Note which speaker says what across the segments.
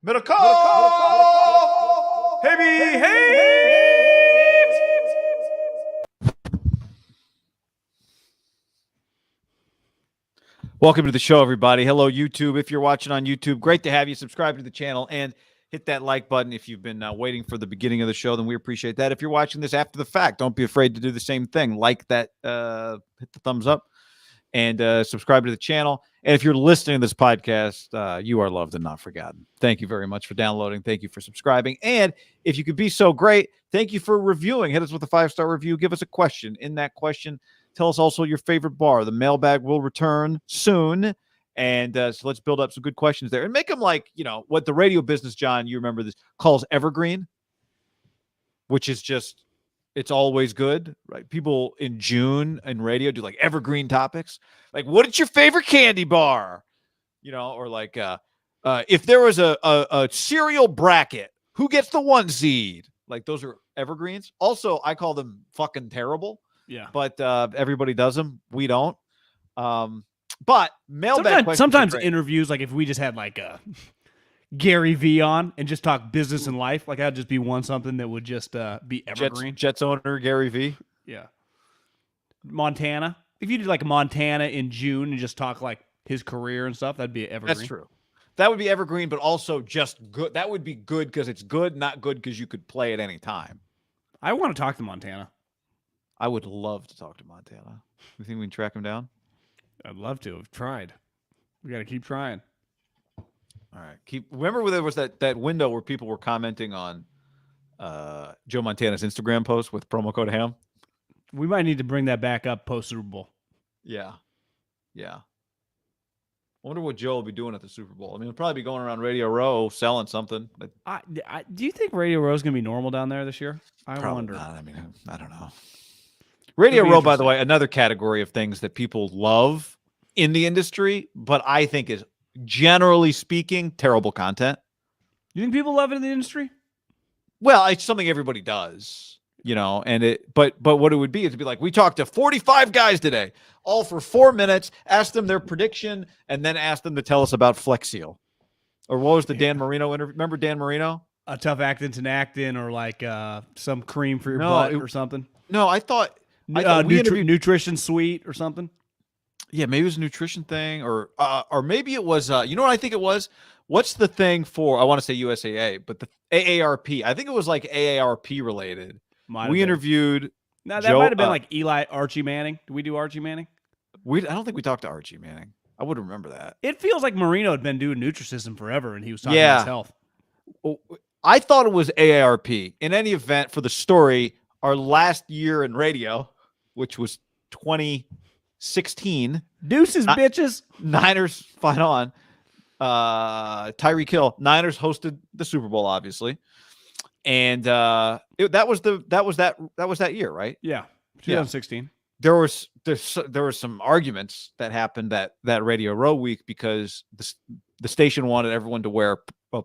Speaker 1: Middlekauff! Heavy! Welcome to the show, everybody. Hello, YouTube. If you're watching on YouTube, great to have you. Subscribe to the channel and hit that like button. If you've been waiting for the beginning of the show, then we appreciate that. If you're watching this after the fact, don't be afraid to do the same thing. Like that, hit the thumbs up, and subscribe to the channel. And if you're listening to this podcast, you are loved and not forgotten. Thank you very much for downloading. Thank you for subscribing. And if you could be so great, thank you for reviewing. Hit us with a 5-star review. Give us a question. In that question, tell us also your favorite bar. The mailbag will return soon. And so let's build up some good questions there. And make them like, what the radio business, John, you remember this, calls evergreen, which is just, it's always good, right? People in June in radio do like evergreen topics. Like, what is your favorite candy bar? Or like if there was a cereal bracket, who gets the 1 seed? Like, those are evergreens. Also, I call them fucking terrible.
Speaker 2: Yeah.
Speaker 1: But everybody does them. We don't. But mailbag
Speaker 2: sometimes interviews, like if we just had like a Gary V on and just talk business and life, like that'd just be something that would just be evergreen.
Speaker 1: Jets owner Gary V.
Speaker 2: Yeah. Montana. If you did like Montana in June and just talk like his career and stuff, that'd be evergreen.
Speaker 1: That's true. That would be evergreen, but also just good. That would be good because it's good, not good because you could play at any time.
Speaker 2: I want to talk to Montana.
Speaker 1: I would love to talk to Montana. You think we can track him down?
Speaker 2: I'd love to. I've tried. We got to keep trying.
Speaker 1: All right. Remember when there was that window where people were commenting on Joe Montana's Instagram post with promo code HAM?
Speaker 2: We might need to bring that back up post Super Bowl.
Speaker 1: Yeah. I wonder what Joe will be doing at the Super Bowl. I mean, he'll probably be going around Radio Row selling something. But
Speaker 2: do you think Radio Row is going to be normal down there this year? I wonder.
Speaker 1: Not. I mean, I don't know. Radio Row, by the way, another category of things that people love in the industry, but I think is, generally speaking, terrible content.
Speaker 2: You think people love it in the industry?
Speaker 1: Well, it's something everybody does, but what it would be is to be like, we talked to 45 guys today, all for 4 minutes, asked them their prediction, and then asked them to tell us about Flex Seal. Or what was the Dan Marino interview? Remember Dan Marino?
Speaker 2: A tough actin to Actin, or like some cream for your butt or something?
Speaker 1: No, I thought we interviewed
Speaker 2: Nutrition Suite or something.
Speaker 1: Yeah, maybe it was a nutrition thing, or maybe it was. You know what I think it was? What's the thing for? I want to say USAA, but the AARP. I think it was like AARP related. We interviewed.
Speaker 2: No, that might have been like Archie Manning. Did we do Archie Manning?
Speaker 1: I don't think we talked to Archie Manning. I would remember that.
Speaker 2: It feels like Marino had been doing Nutrisystem forever, and he was talking about his health.
Speaker 1: I thought it was AARP. In any event, for the story, our last year in radio, which was 2016.
Speaker 2: Deuces, bitches.
Speaker 1: Niners fight on. Tyreek Hill. Niners hosted the Super Bowl, obviously, and that was that year, right?
Speaker 2: Yeah, 2016.
Speaker 1: Yeah. There were some arguments that happened that Radio Row week because the station wanted everyone to wear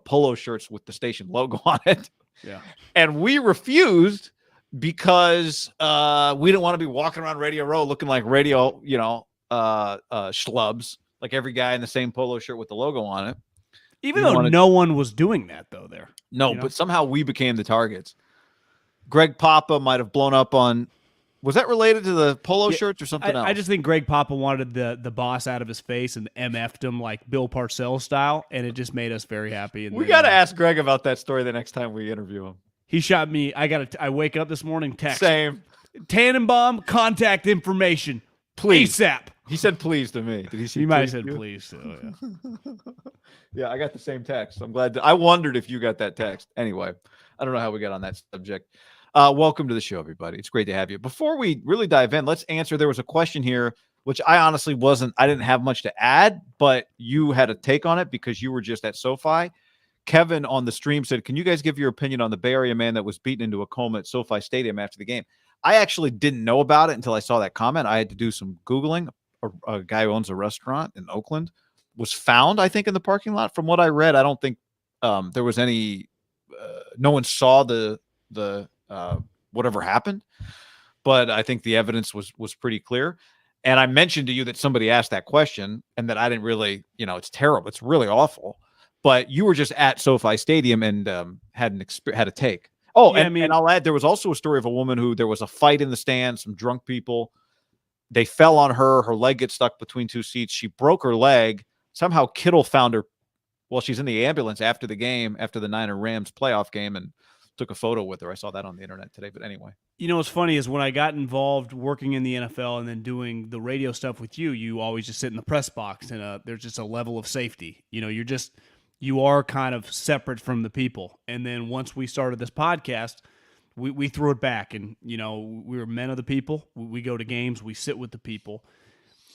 Speaker 1: polo shirts with the station logo on it.
Speaker 2: Yeah,
Speaker 1: and we refused because we didn't want to be walking around Radio Row looking like radio, schlubs, like every guy in the same polo shirt with the logo on it.
Speaker 2: Even though no one was doing that, though, there.
Speaker 1: No, but somehow we became the targets. Greg Papa might have blown up on. Was that related to the polo shirts or something else?
Speaker 2: I just think Greg Papa wanted the boss out of his face and MF'd him like Bill Parcells style, and it just made us very happy. And
Speaker 1: we got to ask Greg about that story the next time we interview him.
Speaker 2: He shot me. I wake up this morning, text.
Speaker 1: Same.
Speaker 2: Tannenbaum, contact information. Please. ASAP.
Speaker 1: He said please to me. Did he say
Speaker 2: He might have said please. So, yeah.
Speaker 1: Yeah, I got the same text. I'm glad. I wondered if you got that text. Anyway, I don't know how we got on that subject. Welcome to the show, everybody. It's great to have you. Before we really dive in, let's answer. There was a question here, which I honestly I didn't have much to add, but you had a take on it because you were just at SoFi. Kevin on the stream said, can you guys give your opinion on the Bay Area man that was beaten into a coma at SoFi Stadium after the game? I actually didn't know about it until I saw that comment. I had to do some Googling. A guy who owns a restaurant in Oakland was found, I think, in the parking lot. From what I read, I don't think there was any no one saw the whatever happened, but I think the evidence was pretty clear. And I mentioned to you that somebody asked that question and that I didn't really, it's terrible. It's really awful. but you were just at SoFi Stadium and had a take. Oh,
Speaker 2: Yeah,
Speaker 1: and I'll add, there was also a story of a woman who there was a fight in the stands, some drunk people. They fell on her. Her leg gets stuck between two seats. She broke her leg. Somehow Kittle found her while she's in the ambulance after the game, after the Niner Rams playoff game, and took a photo with her. I saw that on the internet today. But anyway.
Speaker 2: You know what's funny is when I got involved working in the NFL and then doing the radio stuff with you, you always just sit in the press box, and there's just a level of safety. You know, you are kind of separate from the people. And then once we started this podcast, we threw it back, and, you know, we were men of the people. We go to games, we sit with the people.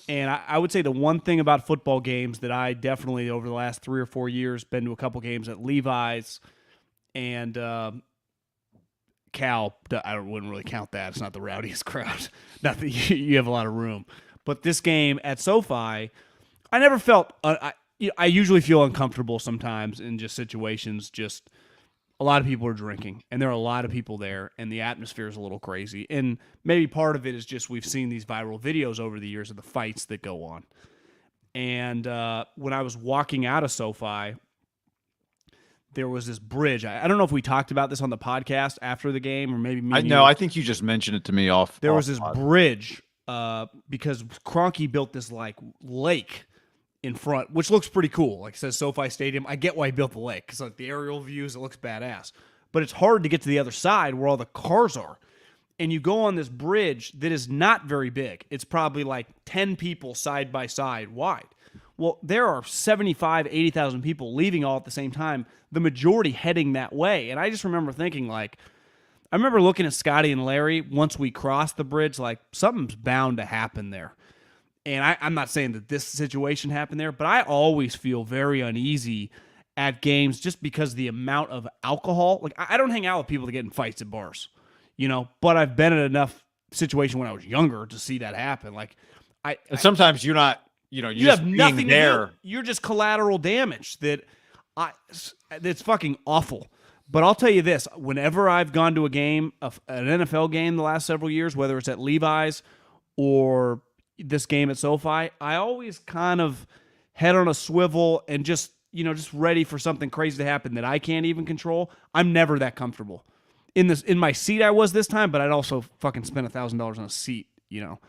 Speaker 2: And I would say the one thing about football games that I definitely, over the last 3 or 4 years, been to a couple games at Levi's and Cal. I wouldn't really count that. It's not the rowdiest crowd. Not that you have a lot of room. But this game at SoFi, I never felt I usually feel uncomfortable sometimes in just situations. Just a lot of people are drinking, and there are a lot of people there, and the atmosphere is a little crazy. And maybe part of it is just we've seen these viral videos over the years of the fights that go on. And when I was walking out of SoFi, there was this bridge. I don't know if we talked about this on the podcast after the game, or maybe me.
Speaker 1: I think you just mentioned it to me off.
Speaker 2: There was this bridge because Kroenke built this like lake in front, which looks pretty cool. Like it says SoFi Stadium. I get why he built the lake because like the aerial views, it looks badass. But it's hard to get to the other side where all the cars are. And you go on this bridge that is not very big. It's probably like 10 people side by side wide. Well, there are 75, 80,000 people leaving all at the same time, the majority heading that way. And I just remember thinking, like, I remember looking at Scotty and Larry once we crossed the bridge, like, something's bound to happen there. And I'm not saying that this situation happened there, but I always feel very uneasy at games just because the amount of alcohol. Like, I don't hang out with people that get in fights at bars, you know, but I've been in enough situation when I was younger to see that happen. Like,
Speaker 1: sometimes you're not, you know,
Speaker 2: you have nothing there. You're just collateral damage that's fucking awful. But I'll tell you this, whenever I've gone to a game, an NFL game the last several years, whether it's at Levi's or this game at SoFi, I always kind of head on a swivel and just ready for something crazy to happen that I can't even control. I'm never that comfortable. In my seat I was this time, but I'd also fucking spent $1,000 on a seat, you know.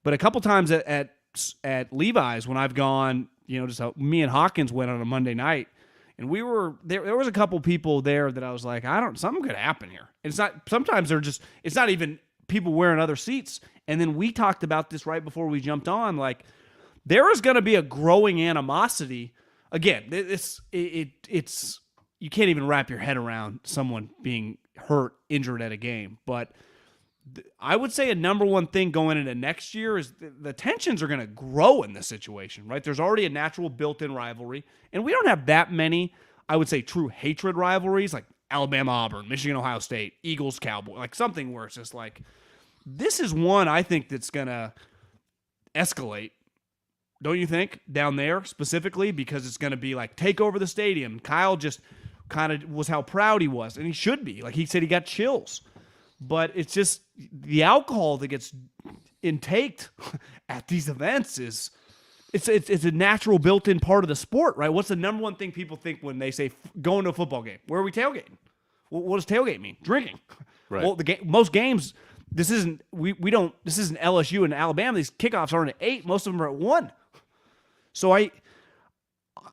Speaker 2: But a couple times at Levi's when I've gone, you know, just me and Hawkins went on a Monday night, and we were there was a couple people there that I was like, something could happen here. It's not even people wearing other seats. And then we talked about this right before we jumped on. Like, there is going to be a growing animosity. Again, it's you can't even wrap your head around someone being hurt, injured at a game. But I would say a number one thing going into next year is the tensions are going to grow in this situation, right? There's already a natural built-in rivalry, and we don't have that many, I would say, true hatred rivalries like Alabama-Auburn, Michigan-Ohio State, Eagles-Cowboys, like something where it's just like, this is one I think that's going to escalate, don't you think, down there specifically? Because it's going to be like, take over the stadium. Kyle just kind of was how proud he was, and he should be. Like, he said he got chills. But it's just the alcohol that gets intaked at these events is it's a natural built-in part of the sport, right? What's the number one thing people think when they say going to a football game? Where are we tailgating? What does tailgate mean? Drinking.
Speaker 1: Right.
Speaker 2: Well, most games, this isn't LSU and Alabama. These kickoffs aren't at 8. Most of them are at 1. So I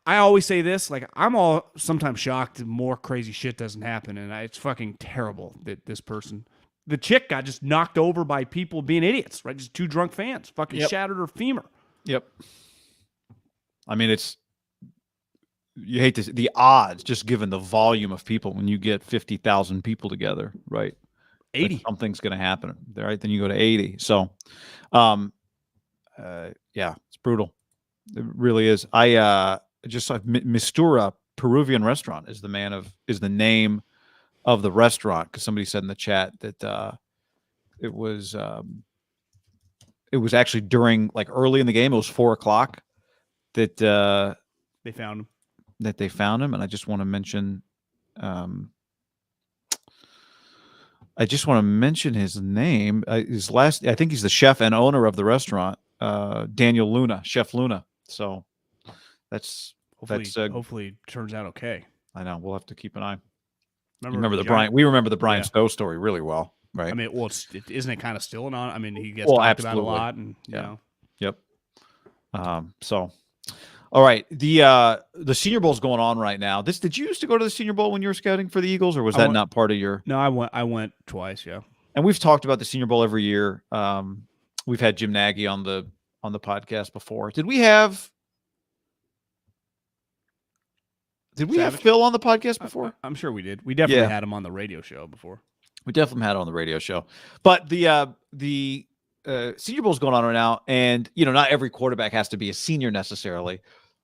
Speaker 2: always say this, like, I'm sometimes shocked that more crazy shit doesn't happen, and it's fucking terrible that this person, the chick, got just knocked over by people being idiots, right? Just two drunk fans, fucking shattered her femur.
Speaker 1: Yep. I mean, you hate the odds, just given the volume of people when you get 50,000 people together, right?
Speaker 2: 80.
Speaker 1: Like something's going to happen, right? Then you go to 80. So, yeah, it's brutal. It really is. Mistura Peruvian restaurant is the name of the restaurant, because somebody said in the chat that it was actually during, like, early in the game. It was 4:00 that
Speaker 2: they found him.
Speaker 1: And I just want to mention his name. I think he's the chef and owner of the restaurant, Daniel Luna, Chef Luna. So that's
Speaker 2: Hopefully it turns out okay.
Speaker 1: I know. We'll have to keep an eye.
Speaker 2: Remember
Speaker 1: We remember the Brian Stowe story really well, right?
Speaker 2: I mean, well, isn't it kind of still on? I mean, he gets
Speaker 1: talked
Speaker 2: about a lot, and
Speaker 1: Yep. So, all right. The Senior Bowl is going on right now. Did you used to go to the Senior Bowl when you were scouting for the Eagles, or was that not part of your?
Speaker 2: No, I went twice. Yeah.
Speaker 1: And we've talked about the Senior Bowl every year. We've had Jim Nagy on the podcast before. Did we have Phil on the podcast before?
Speaker 2: I'm sure we did. We definitely had him on the radio show before.
Speaker 1: We definitely had it on the radio show. But the Senior Bowl is going on right now, and not every quarterback has to be a senior necessarily.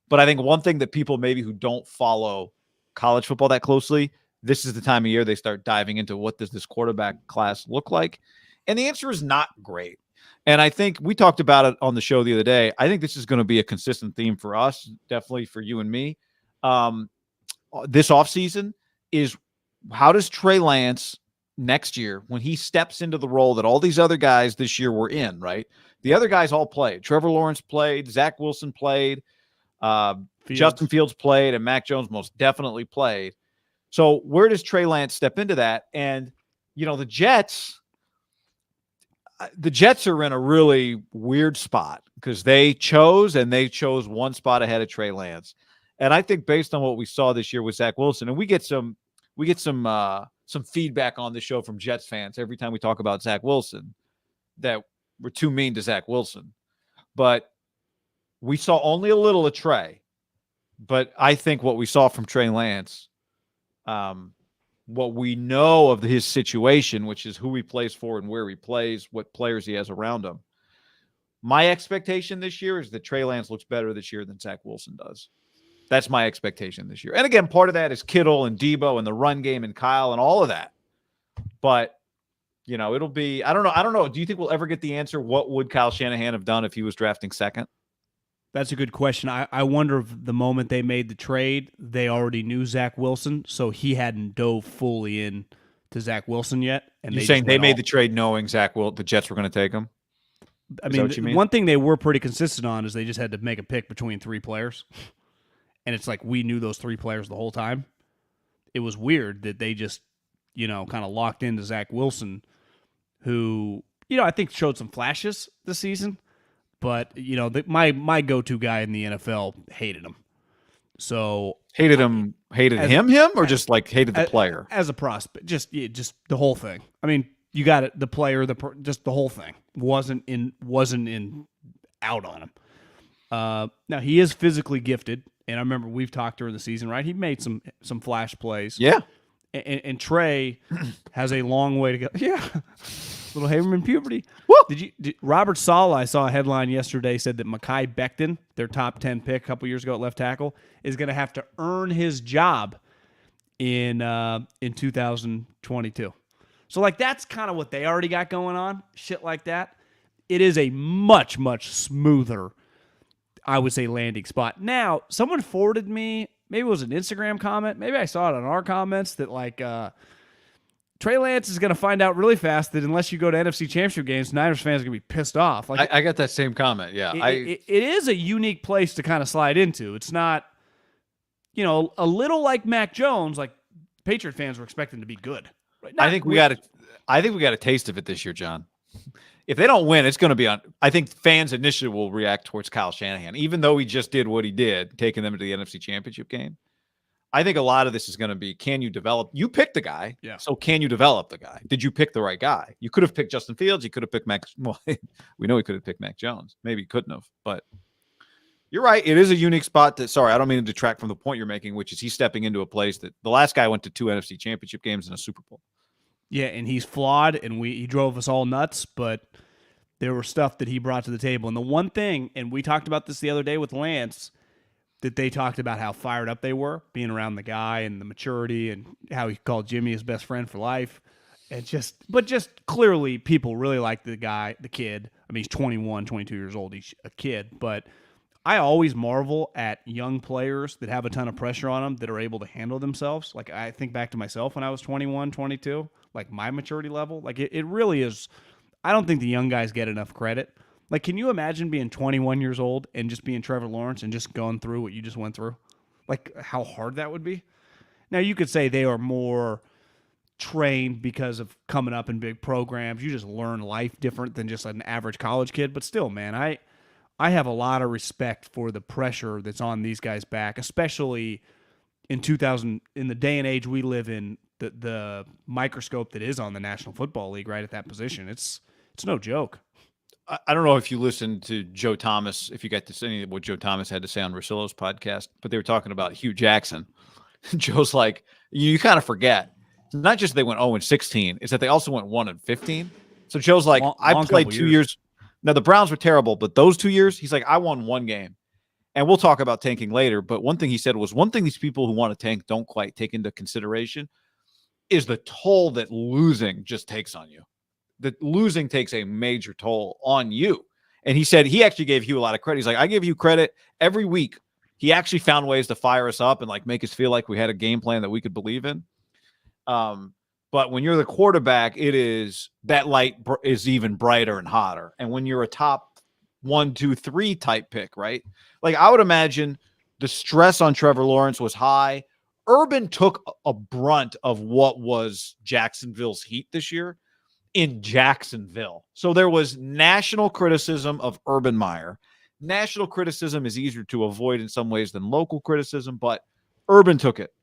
Speaker 1: But I think one thing that people maybe who don't follow college football that closely, this is the time of year they start diving into what does this quarterback class look like, and the answer is not great. And I think we talked about it on the show the other day. I think this is going to be a consistent theme for us, definitely for you and me. This offseason is how does Trey Lance next year, when he steps into the role that all these other guys this year were in, right? The other guys all played. Trevor Lawrence played. Zach Wilson played. Justin Fields played. And Mac Jones most definitely played. So where does Trey Lance step into that? And, the Jets are in a really weird spot because they chose one spot ahead of Trey Lance. And I think based on what we saw this year with Zach Wilson, and we get some feedback on the show from Jets fans every time we talk about Zach Wilson that we're too mean to Zach Wilson. But we saw only a little of Trey. But I think what we saw from Trey Lance, what we know of his situation, which is who he plays for and where he plays, what players he has around him. My expectation this year is that Trey Lance looks better this year than Zach Wilson does. That's my expectation this year. And again, part of that is Kittle and Debo and the run game and Kyle and all of that. But, it'll be, I don't know. Do you think we'll ever get the answer? What would Kyle Shanahan have done if he was drafting second?
Speaker 2: That's a good question. I wonder if the moment they made the trade, they already knew Zach Wilson, so he hadn't dove fully in to Zach Wilson yet. And
Speaker 1: you're saying they made the trade knowing the Jets were going to take him?
Speaker 2: I mean, one thing they were pretty consistent on is they just had to make a pick between three players. And it's like we knew those three players the whole time. It was weird that they just, kind of locked into Zach Wilson, who, I think showed some flashes this season. But, my go-to guy in the NFL hated him. So
Speaker 1: hated him, or just like hated the player?
Speaker 2: As a prospect, just the whole thing. I mean, you got it, the player, just the whole thing. Wasn't out on him. Now, he is physically gifted. And I remember we've talked during the season, right? He made some flash plays.
Speaker 1: Yeah.
Speaker 2: And Trey has a long way to go. Yeah. Little Haberman puberty.
Speaker 1: Woo!
Speaker 2: Robert Saleh, I saw a headline yesterday, said that Mekhi Becton, their top 10 pick a couple years ago at left tackle, is going to have to earn his job in 2022. So, that's kind of what they already got going on, shit like that. It is a much, much smoother, I would say, landing spot. Now, someone forwarded me, maybe it was an Instagram comment, maybe I saw it on our comments, that Trey Lance is going to find out really fast that unless you go to NFC Championship games, Niners fans are going to be pissed off.
Speaker 1: I got that same comment, yeah.
Speaker 2: It is a unique place to kind of slide into. It's not, a little like Mac Jones, like Patriot fans were expecting to be good. Right?
Speaker 1: I think we got a taste of it this year, John. If they don't win, it's going to be on. I think fans initially will react towards Kyle Shanahan, even though he just did what he did, taking them to the NFC Championship game. I think a lot of this is going to be, can you develop? You picked the guy, so can you develop the guy? Did you pick the right guy? You could have picked Justin Fields. You could have picked Mac. Well, we know he could have picked Mac Jones. Maybe he couldn't have, but you're right. It is a unique spot. Sorry, I don't mean to detract from the point you're making, which is he's stepping into a place that the last guy went to 2 NFC Championship games and a Super Bowl.
Speaker 2: Yeah, and he's flawed, and he drove us all nuts, but there was stuff that he brought to the table. And the one thing, and we talked about this the other day with Lance, that they talked about how fired up they were being around the guy and the maturity and how he called Jimmy his best friend for life. And just clearly people really like the kid. I mean, he's 21, 22 years old. He's a kid, but I always marvel at young players that have a ton of pressure on them that are able to handle themselves. Like, I think back to myself when I was 21, 22, like my maturity level, like it really is. I don't think the young guys get enough credit. Like, can you imagine being 21 years old and just being Trevor Lawrence and just going through what you just went through? Like how hard that would be. Now you could say they are more trained because of coming up in big programs. You just learn life different than just an average college kid. But still, man, I have a lot of respect for the pressure that's on these guys' back, especially in the day and age we live in, the microscope that is on the National Football League right at that position. It's no joke.
Speaker 1: I don't know if you listened to Joe Thomas, if you got to see any of what Joe Thomas had to say on Russillo's podcast, but they were talking about Hugh Jackson. Joe's like, you kind of forget. It's not just they went 0-16, it's that they also went 1-15. So Joe's like, I played 2 years. Now, the Browns were terrible, but those 2 years, he's like, I won one game. And we'll talk about tanking later, but one thing he said was one thing these people who want to tank don't quite take into consideration is the toll that losing just takes on you. That losing takes a major toll on you. And he said he actually gave Hugh a lot of credit. He's like, I give you credit every week. He actually found ways to fire us up and like make us feel like we had a game plan that we could believe in. But when you're the quarterback, it is that light is even brighter and hotter. And when you're a top 1, 2, 3 type pick, right? Like I would imagine the stress on Trevor Lawrence was high. Urban took a brunt of what was Jacksonville's heat this year in Jacksonville. So there was national criticism of Urban Meyer. National criticism is easier to avoid in some ways than local criticism, but Urban took it.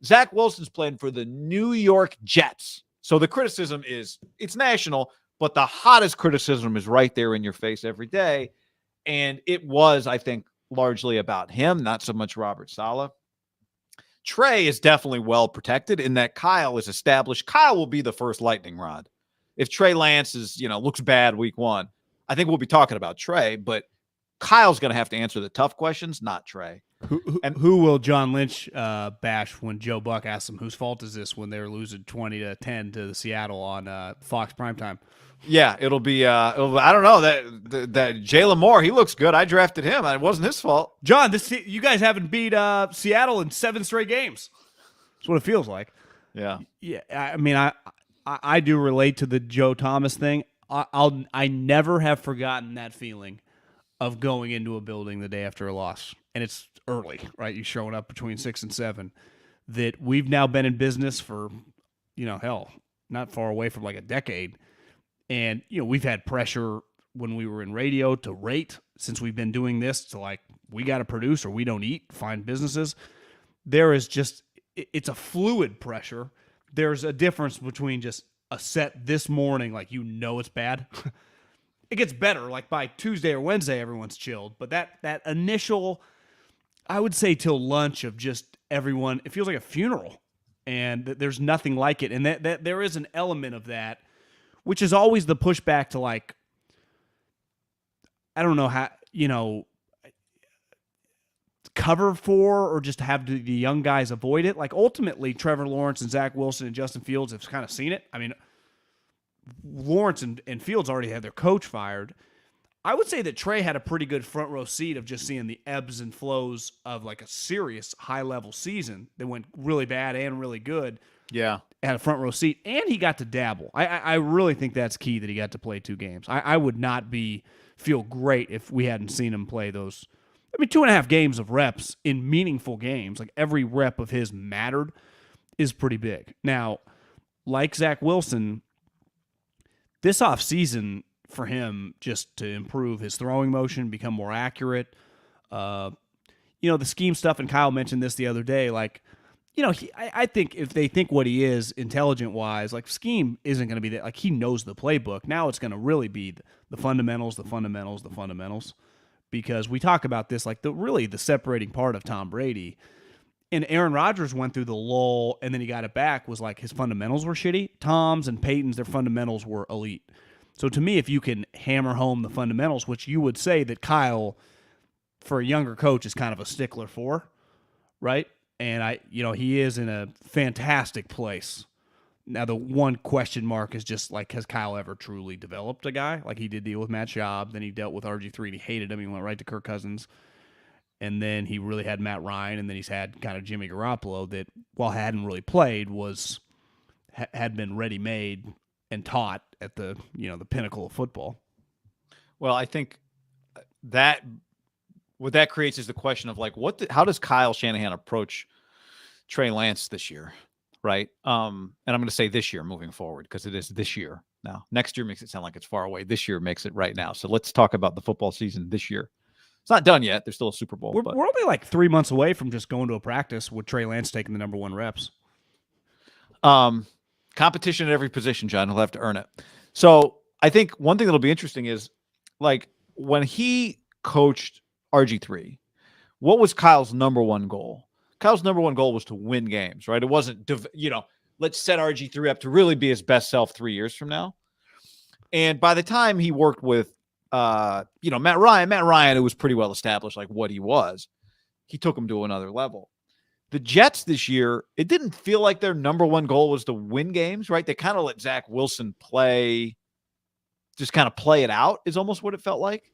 Speaker 1: Zach Wilson's playing for the New York Jets. So the criticism it's national, but the hottest criticism is right there in your face every day. And it was, I think, largely about him, not so much Robert Saleh. Trey is definitely well protected in that Kyle is established. Kyle will be the first lightning rod. If Trey Lance looks bad week 1, I think we'll be talking about Trey, but Kyle's going to have to answer the tough questions, not Trey.
Speaker 2: Who will John Lynch bash when Joe Buck asks him whose fault is this when they were losing 20-10 to the Seattle on Fox primetime?
Speaker 1: Yeah, it'll be I don't know that Jalen Moore, he looks good. I drafted him. It wasn't his fault.
Speaker 2: John, you guys haven't beat Seattle in 7 straight games. That's what it feels like.
Speaker 1: Yeah.
Speaker 2: Yeah, I mean I do relate to the Joe Thomas thing. I never have forgotten that feeling of going into a building the day after a loss, and it's early, right? You're showing up between 6 and 7. That we've now been in business for, not far away from like a decade, and we've had pressure when we were in radio to rate since we've been doing this to like we got to produce or we don't eat, find businesses. There is just it's a fluid pressure. There's a difference between just a set this morning, like it's bad. It gets better. Like by Tuesday or Wednesday, everyone's chilled. But that initial, I would say till lunch of just everyone, it feels like a funeral. And there's nothing like it. And that there is an element of that, which is always the pushback to like, I don't know how, cover for or just have the young guys avoid it. Like ultimately, Trevor Lawrence and Zach Wilson and Justin Fields have kind of seen it. I mean, Lawrence and Fields already had their coach fired. I would say that Trey had a pretty good front row seat of just seeing the ebbs and flows of like a serious high level season that went really bad and really good.
Speaker 1: Yeah.
Speaker 2: Had a front row seat and he got to dabble. I really think that's key that he got to play 2 games. I would not feel great if we hadn't seen him play those. 2.5 games of reps in meaningful games, like every rep of his mattered, is pretty big. Now, like Zach Wilson, this offseason for him just to improve his throwing motion, become more accurate. The scheme stuff, and Kyle mentioned this the other day, like, I think if they think what he is intelligent-wise, like scheme isn't going to be that. Like he knows the playbook. Now it's going to really be the fundamentals, the fundamentals, the fundamentals. Because we talk about this, like the separating part of Tom Brady. And Aaron Rodgers went through the lull, and then he got it back, was like his fundamentals were shitty. Tom's and Peyton's, their fundamentals were elite. So to me, if you can hammer home the fundamentals, which you would say that Kyle, for a younger coach, is kind of a stickler for, right? And he is in a fantastic place. Now, the one question mark is just like, has Kyle ever truly developed a guy? Like he did deal with Matt Schaub, then he dealt with RG3 and he hated him. He went right to Kirk Cousins. And then he really had Matt Ryan, and then he's had kind of Jimmy Garoppolo that, while hadn't really played, had been ready-made and taught at the the pinnacle of football.
Speaker 1: Well, I think that what that creates is the question of like, how does Kyle Shanahan approach Trey Lance this year? Right. And I'm going to say this year moving forward, because it is this year now. Next year makes it sound like it's far away. This year makes it right now. So let's talk about the football season this year. It's not done yet. There's still a Super Bowl.
Speaker 2: We're only like 3 months away from just going to a practice with Trey Lance taking the number 1 reps.
Speaker 1: Competition at every position, John. He'll have to earn it. So I think one thing that'll be interesting is, like, when he coached RG3, what was Kyle's number 1 goal? Kyle's number 1 goal was to win games, right? It wasn't, let's set RG3 up to really be his best self 3 years from now. And by the time he worked with, Matt Ryan, it was pretty well established, like what he was. He took him to another level. The Jets this year, it didn't feel like their number 1 goal was to win games, right? They kind of let Zach Wilson play it out is almost what it felt like.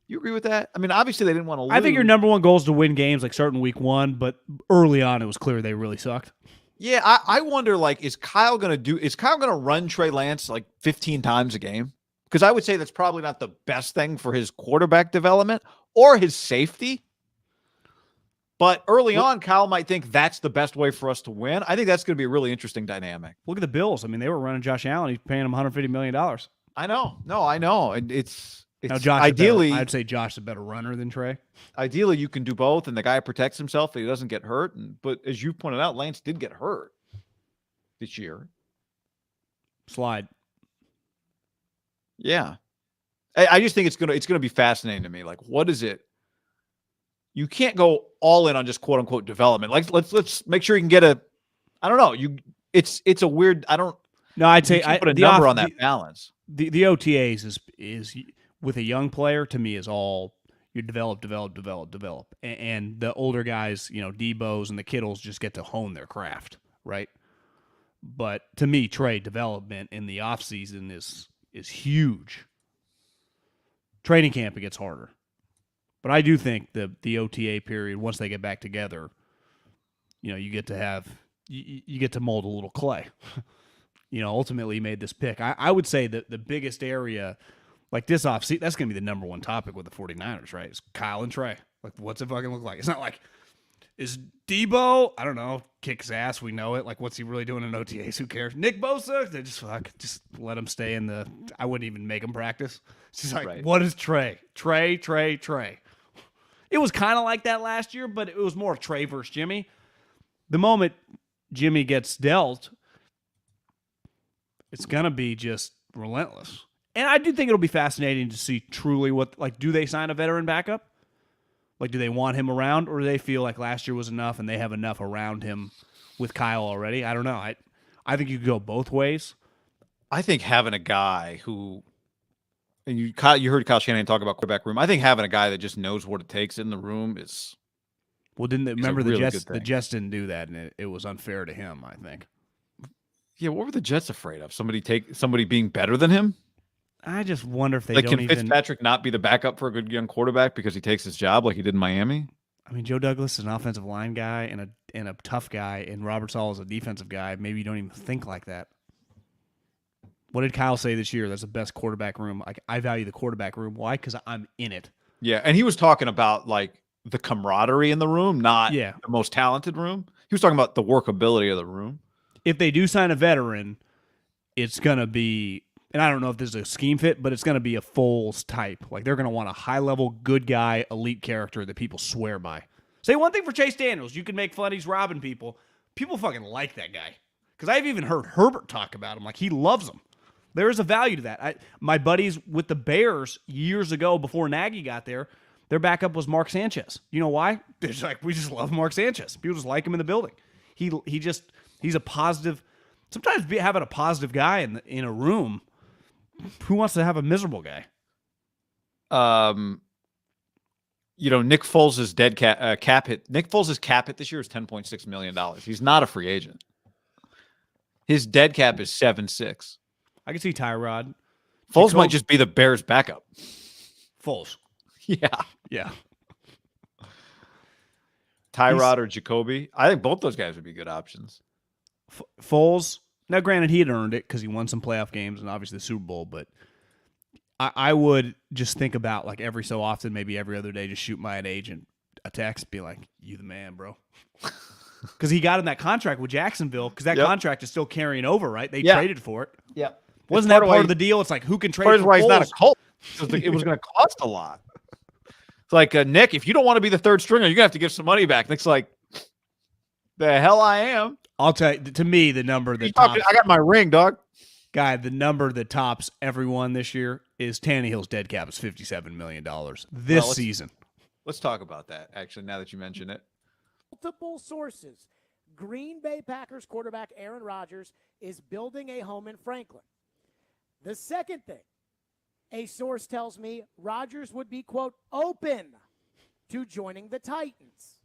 Speaker 1: You agree with that? I mean, obviously they didn't want to lose.
Speaker 2: I think your number 1 goal is to win games, like starting week 1, but early on it was clear they really sucked.
Speaker 1: Yeah, I wonder, like, is Kyle going to run Trey Lance like 15 times a game? Because I would say that's probably not the best thing for his quarterback development or his safety. But early on, Kyle might think that's the best way for us to win. I think that's going to be a really interesting dynamic.
Speaker 2: Look at the Bills. I mean, they were running Josh Allen. He's paying him $150 million.
Speaker 1: I know. No, I know. And it's
Speaker 2: now Josh,
Speaker 1: ideally,
Speaker 2: I'd say Josh is a better runner than Trey.
Speaker 1: Ideally, you can do both, and the guy protects himself and he doesn't get hurt. But as you pointed out, Lance did get hurt this year.
Speaker 2: Slide.
Speaker 1: Yeah. I just think it's gonna be fascinating to me. Like, what is it? You can't go all in on just quote unquote development. Like, let's make sure you can get a. I don't know. It's a weird. I don't.
Speaker 2: No, I'd say
Speaker 1: I put a number on that balance.
Speaker 2: The OTAs is with a young player, to me, is all you develop. And the older guys, Debo's and the Kittles just get to hone their craft, right? But to me, Trey, development in the offseason is huge. Training camp, it gets harder. But I do think the OTA period, once they get back together, you get to mold a little clay. Ultimately he made this pick. I would say that the biggest area, like this offseason, that's going to be the number 1 topic with the 49ers, right? It's Kyle and Trey. Like, what's it fucking look like? It's not like, is Debo, I don't know, kicks ass, we know it. Like, what's he really doing in OTAs? Who cares? Nick Bosa, they just let him stay in I wouldn't even make him practice. It's just like, right. What is Trey? Trey. It was kind of like that last year, but it was more Trey versus Jimmy. The moment Jimmy gets dealt, it's going to be just relentless. And I do think it'll be fascinating to see truly do they sign a veteran backup? Like, do they want him around, or do they feel like last year was enough and they have enough around him with Kyle already? I don't know. I think you could go both ways.
Speaker 1: I think having a guy who, and you heard Kyle Shanahan talk about quarterback room. I think having a guy that just knows what it takes in the room is.
Speaker 2: Well, remember the Jets? The Jets didn't do that, and it was unfair to him, I think.
Speaker 1: Yeah, what were the Jets afraid of? Somebody being better than him?
Speaker 2: I just wonder if they
Speaker 1: don't even. Can Fitzpatrick not be the backup for a good young quarterback because he takes his job like he did in Miami?
Speaker 2: I mean, Joe Douglas is an offensive line guy and a tough guy, and Robert Sala is a defensive guy. Maybe you don't even think like that. What did Kyle say this year? That's the best quarterback room. Like, I value the quarterback room. Why? Because I'm in it.
Speaker 1: Yeah, and he was talking about like the camaraderie in the room, not the most talented room. He was talking about the workability of the room.
Speaker 2: If they do sign a veteran, it's going to be, and I don't know if this is a scheme fit, but it's going to be a Foles type. Like, they're going to want a high-level, good guy, elite character that people swear by. Say one thing for Chase Daniels. You can make fun he's robbing people. People fucking like that guy. Because I've even heard Herbert talk about him. Like, he loves him. There is a value to that. My buddies with the Bears years ago before Nagy got there, their backup was Mark Sanchez. You know why? They're just like, we just love Mark Sanchez. People just like him in the building. He's a positive. Sometimes having a positive guy in a room, who wants to have a miserable guy?
Speaker 1: Nick Foles' cap hit. Nick Foles' cap hit this year is $10.6 million. He's not a free agent. His dead cap is 7.6.
Speaker 2: I can see Tyrod.
Speaker 1: Foles might just be the Bears' backup.
Speaker 2: Foles.
Speaker 1: Yeah. Tyrod or Jacoby. I think both those guys would be good options.
Speaker 2: Foles. Now, granted, he had earned it because he won some playoff games and obviously the Super Bowl, but I would just think about, like, every so often, maybe every other day, just shoot my agent a text, be like, "You the man, bro." Because he got in that contract with Jacksonville, because that contract is still carrying over, right? They traded for it.
Speaker 1: Yeah.
Speaker 2: Wasn't that part of the deal? It's like, who can trade
Speaker 1: part
Speaker 2: for
Speaker 1: of why he's not a
Speaker 2: Foles?
Speaker 1: Colt. It was going to cost a lot. It's like, Nick, if you don't want to be the third stringer, you're going to have to give some money back. Nick's like, the hell I am.
Speaker 2: I'll tell you, to me, the number that
Speaker 1: I got my ring, dog.
Speaker 2: Guy, the number that tops everyone this year is Tannehill's dead cap is $57 million this season.
Speaker 1: Let's talk about that, actually, now that you mention it.
Speaker 3: Multiple sources. Green Bay Packers quarterback Aaron Rodgers is building a home in Franklin. The second thing, a source tells me Rodgers would be, quote, open to joining the Titans.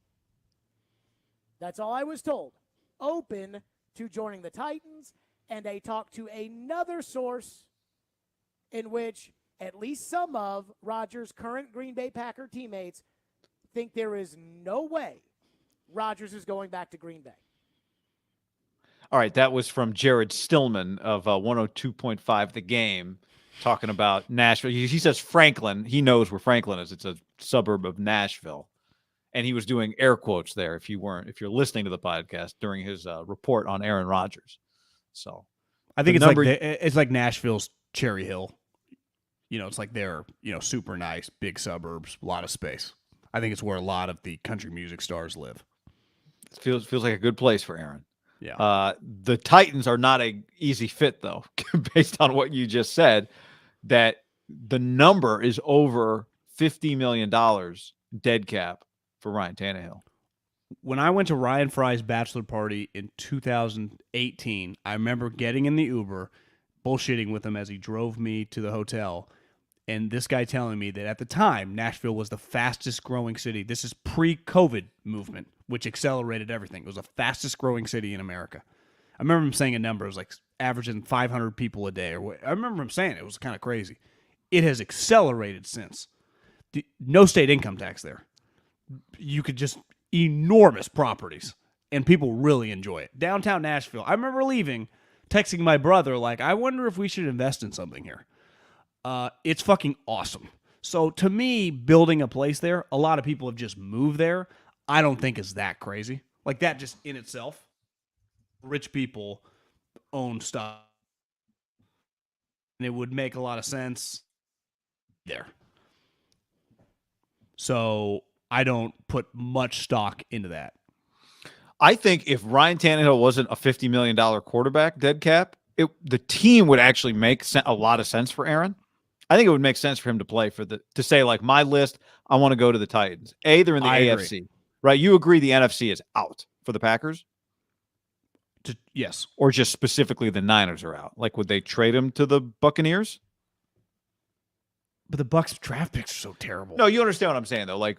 Speaker 3: That's all I was told. Open to joining the Titans. And I talked to another source in which at least some of Rodgers' current Green Bay Packer teammates think there is no way Rodgers is going back to Green Bay.
Speaker 1: All right, that was from Jared Stillman of 102.5 The Game, talking about Nashville. He says Franklin. He knows where Franklin is. It's a suburb of Nashville. And he was doing air quotes there if you're listening to the podcast during his report on Aaron Rodgers. So
Speaker 2: I think it's like Nashville's Cherry Hill. You know, it's like they're, super nice, big suburbs, a lot of space. I think it's where a lot of the country music stars live.
Speaker 1: It feels like a good place for Aaron.
Speaker 2: Yeah.
Speaker 1: The Titans are not a easy fit, though, based on what you just said, that the number is over $50 million dead cap for Ryan Tannehill.
Speaker 2: When I went to Ryan Fry's bachelor party in 2018, I remember getting in the Uber, bullshitting with him as he drove me to the hotel, and this guy telling me that at the time, Nashville was the fastest growing city. This is pre-COVID movement, which accelerated everything. It was the fastest growing city in America. I remember him saying a number. It was like averaging 500 people a day. I remember him saying it was kind of crazy. It has accelerated since. No state income tax there. You could just enormous properties, and people really enjoy it. Downtown Nashville. I remember leaving, texting my brother, like, I wonder if we should invest in something here. It's fucking awesome. So to me, building a place there, a lot of people have just moved there. I don't think is that crazy. Like, that just in itself, rich people own stuff. And it would make a lot of sense there. So I don't put much stock into that.
Speaker 1: I think if Ryan Tannehill wasn't a $50 million quarterback dead cap, the team would actually make a lot of sense for Aaron. I think it would make sense for him to play to say, like, my list, I want to go to the Titans. They're in the AFC, right? You agree the NFC is out for the Packers?
Speaker 2: Yes.
Speaker 1: Or just specifically the Niners are out? Like, would they trade him to the Buccaneers?
Speaker 2: But the Bucs draft picks are so terrible.
Speaker 1: No, you understand what I'm saying, though. Like,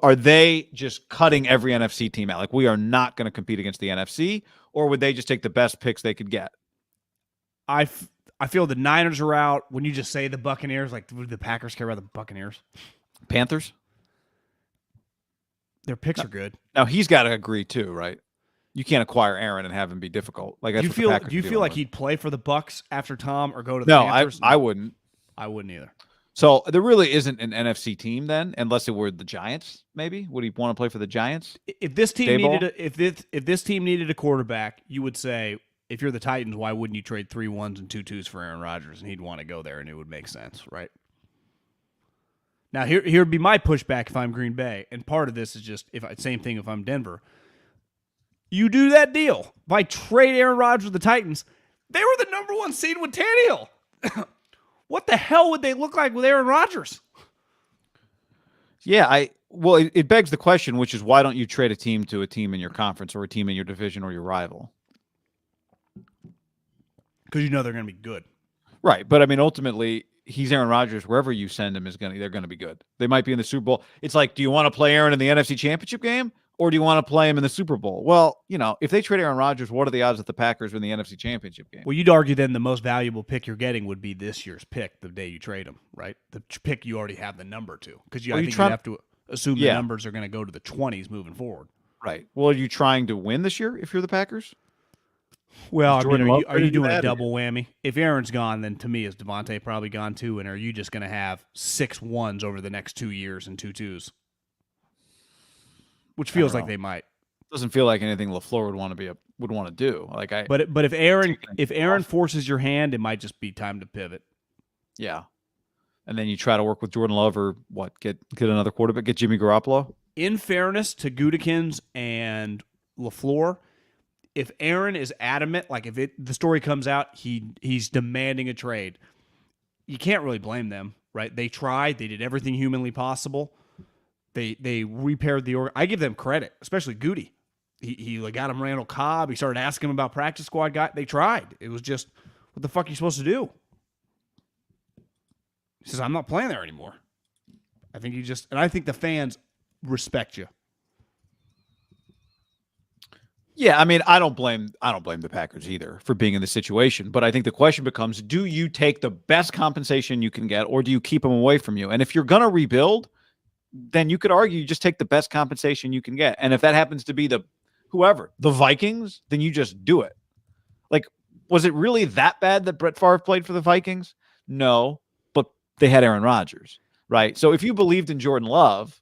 Speaker 1: are they just cutting every NFC team out? Like, we are not going to compete against the NFC? Or would they just take the best picks they could get?
Speaker 2: I feel the Niners are out. When you just say the Buccaneers, like, do the Packers care about the Buccaneers?
Speaker 1: Panthers?
Speaker 2: Their picks are good.
Speaker 1: Now, he's got to agree, too, right? You can't acquire Aaron and have him be difficult. Like, that's
Speaker 2: do you feel like he'd play for the Bucs after Tom or go to the Panthers?
Speaker 1: No, I wouldn't.
Speaker 2: I wouldn't either.
Speaker 1: So there really isn't an NFC team then, unless it were the Giants. Maybe would he want to play for the Giants?
Speaker 2: If this team if this team needed a quarterback, you would say, if you're the Titans, why wouldn't you trade 3 1s and 2 2s for Aaron Rodgers, and he'd want to go there, and it would make sense, right? Now here would be my pushback if I'm Green Bay, and part of this is just same thing if I'm Denver. You do that deal. If I trade Aaron Rodgers with the Titans, they were the number 1 seed with Tannehill. What the hell would they look like with Aaron Rodgers?
Speaker 1: Yeah, it begs the question, which is why don't you trade a team to a team in your conference or a team in your division or your rival?
Speaker 2: Because you know they're going to be good.
Speaker 1: Right, but I mean, ultimately, he's Aaron Rodgers. Wherever you send him, they're going to be good. They might be in the Super Bowl. It's like, do you want to play Aaron in the NFC Championship game, or do you want to play him in the Super Bowl? Well, if they trade Aaron Rodgers, what are the odds that the Packers win the NFC Championship game?
Speaker 2: Well, you'd argue then the most valuable pick you're getting would be this year's pick the day you trade him, right? The pick you already have the number to, because I think you have to assume the numbers are going to go to the 20s moving forward.
Speaker 1: Right. Well, are you trying to win this year if you're the Packers?
Speaker 2: Well, I
Speaker 1: Jordan
Speaker 2: mean,
Speaker 1: Love
Speaker 2: are
Speaker 1: ready
Speaker 2: you
Speaker 1: to do
Speaker 2: doing a
Speaker 1: that?
Speaker 2: double whammy? If Aaron's gone, then to me, is Devontae probably gone too? And are you just going to have 6 1s over the next 2 years and 2 2s? Which feels like they might.
Speaker 1: Doesn't feel like anything LaFleur would want to do. Like
Speaker 2: But if Aaron forces your hand, it might just be time to pivot.
Speaker 1: yeah. And then you try to work with Jordan Love or get another quarterback, get Jimmy Garoppolo.
Speaker 2: In fairness to Gutekunst and LaFleur, if Aaron is adamant, like if the story comes out, he's demanding a trade, you can't really blame them, right? They tried, they did everything humanly possible. They repaired the org. I give them credit, especially Goody. He got him Randall Cobb. He started asking him about practice squad guy. They tried. It was just, what the fuck are you supposed to do? He says, I'm not playing there anymore. I think I think the fans respect you.
Speaker 1: Yeah, I mean, I don't blame the Packers either for being in this situation, but I think the question becomes, do you take the best compensation you can get, or do you keep them away from you? And if you're going to rebuild, then you could argue you just take the best compensation you can get. And if that happens to be the Vikings, then you just do it. Like, was it really that bad that Brett Favre played for the Vikings? No, but they had Aaron Rodgers, right? So if you believed in Jordan Love,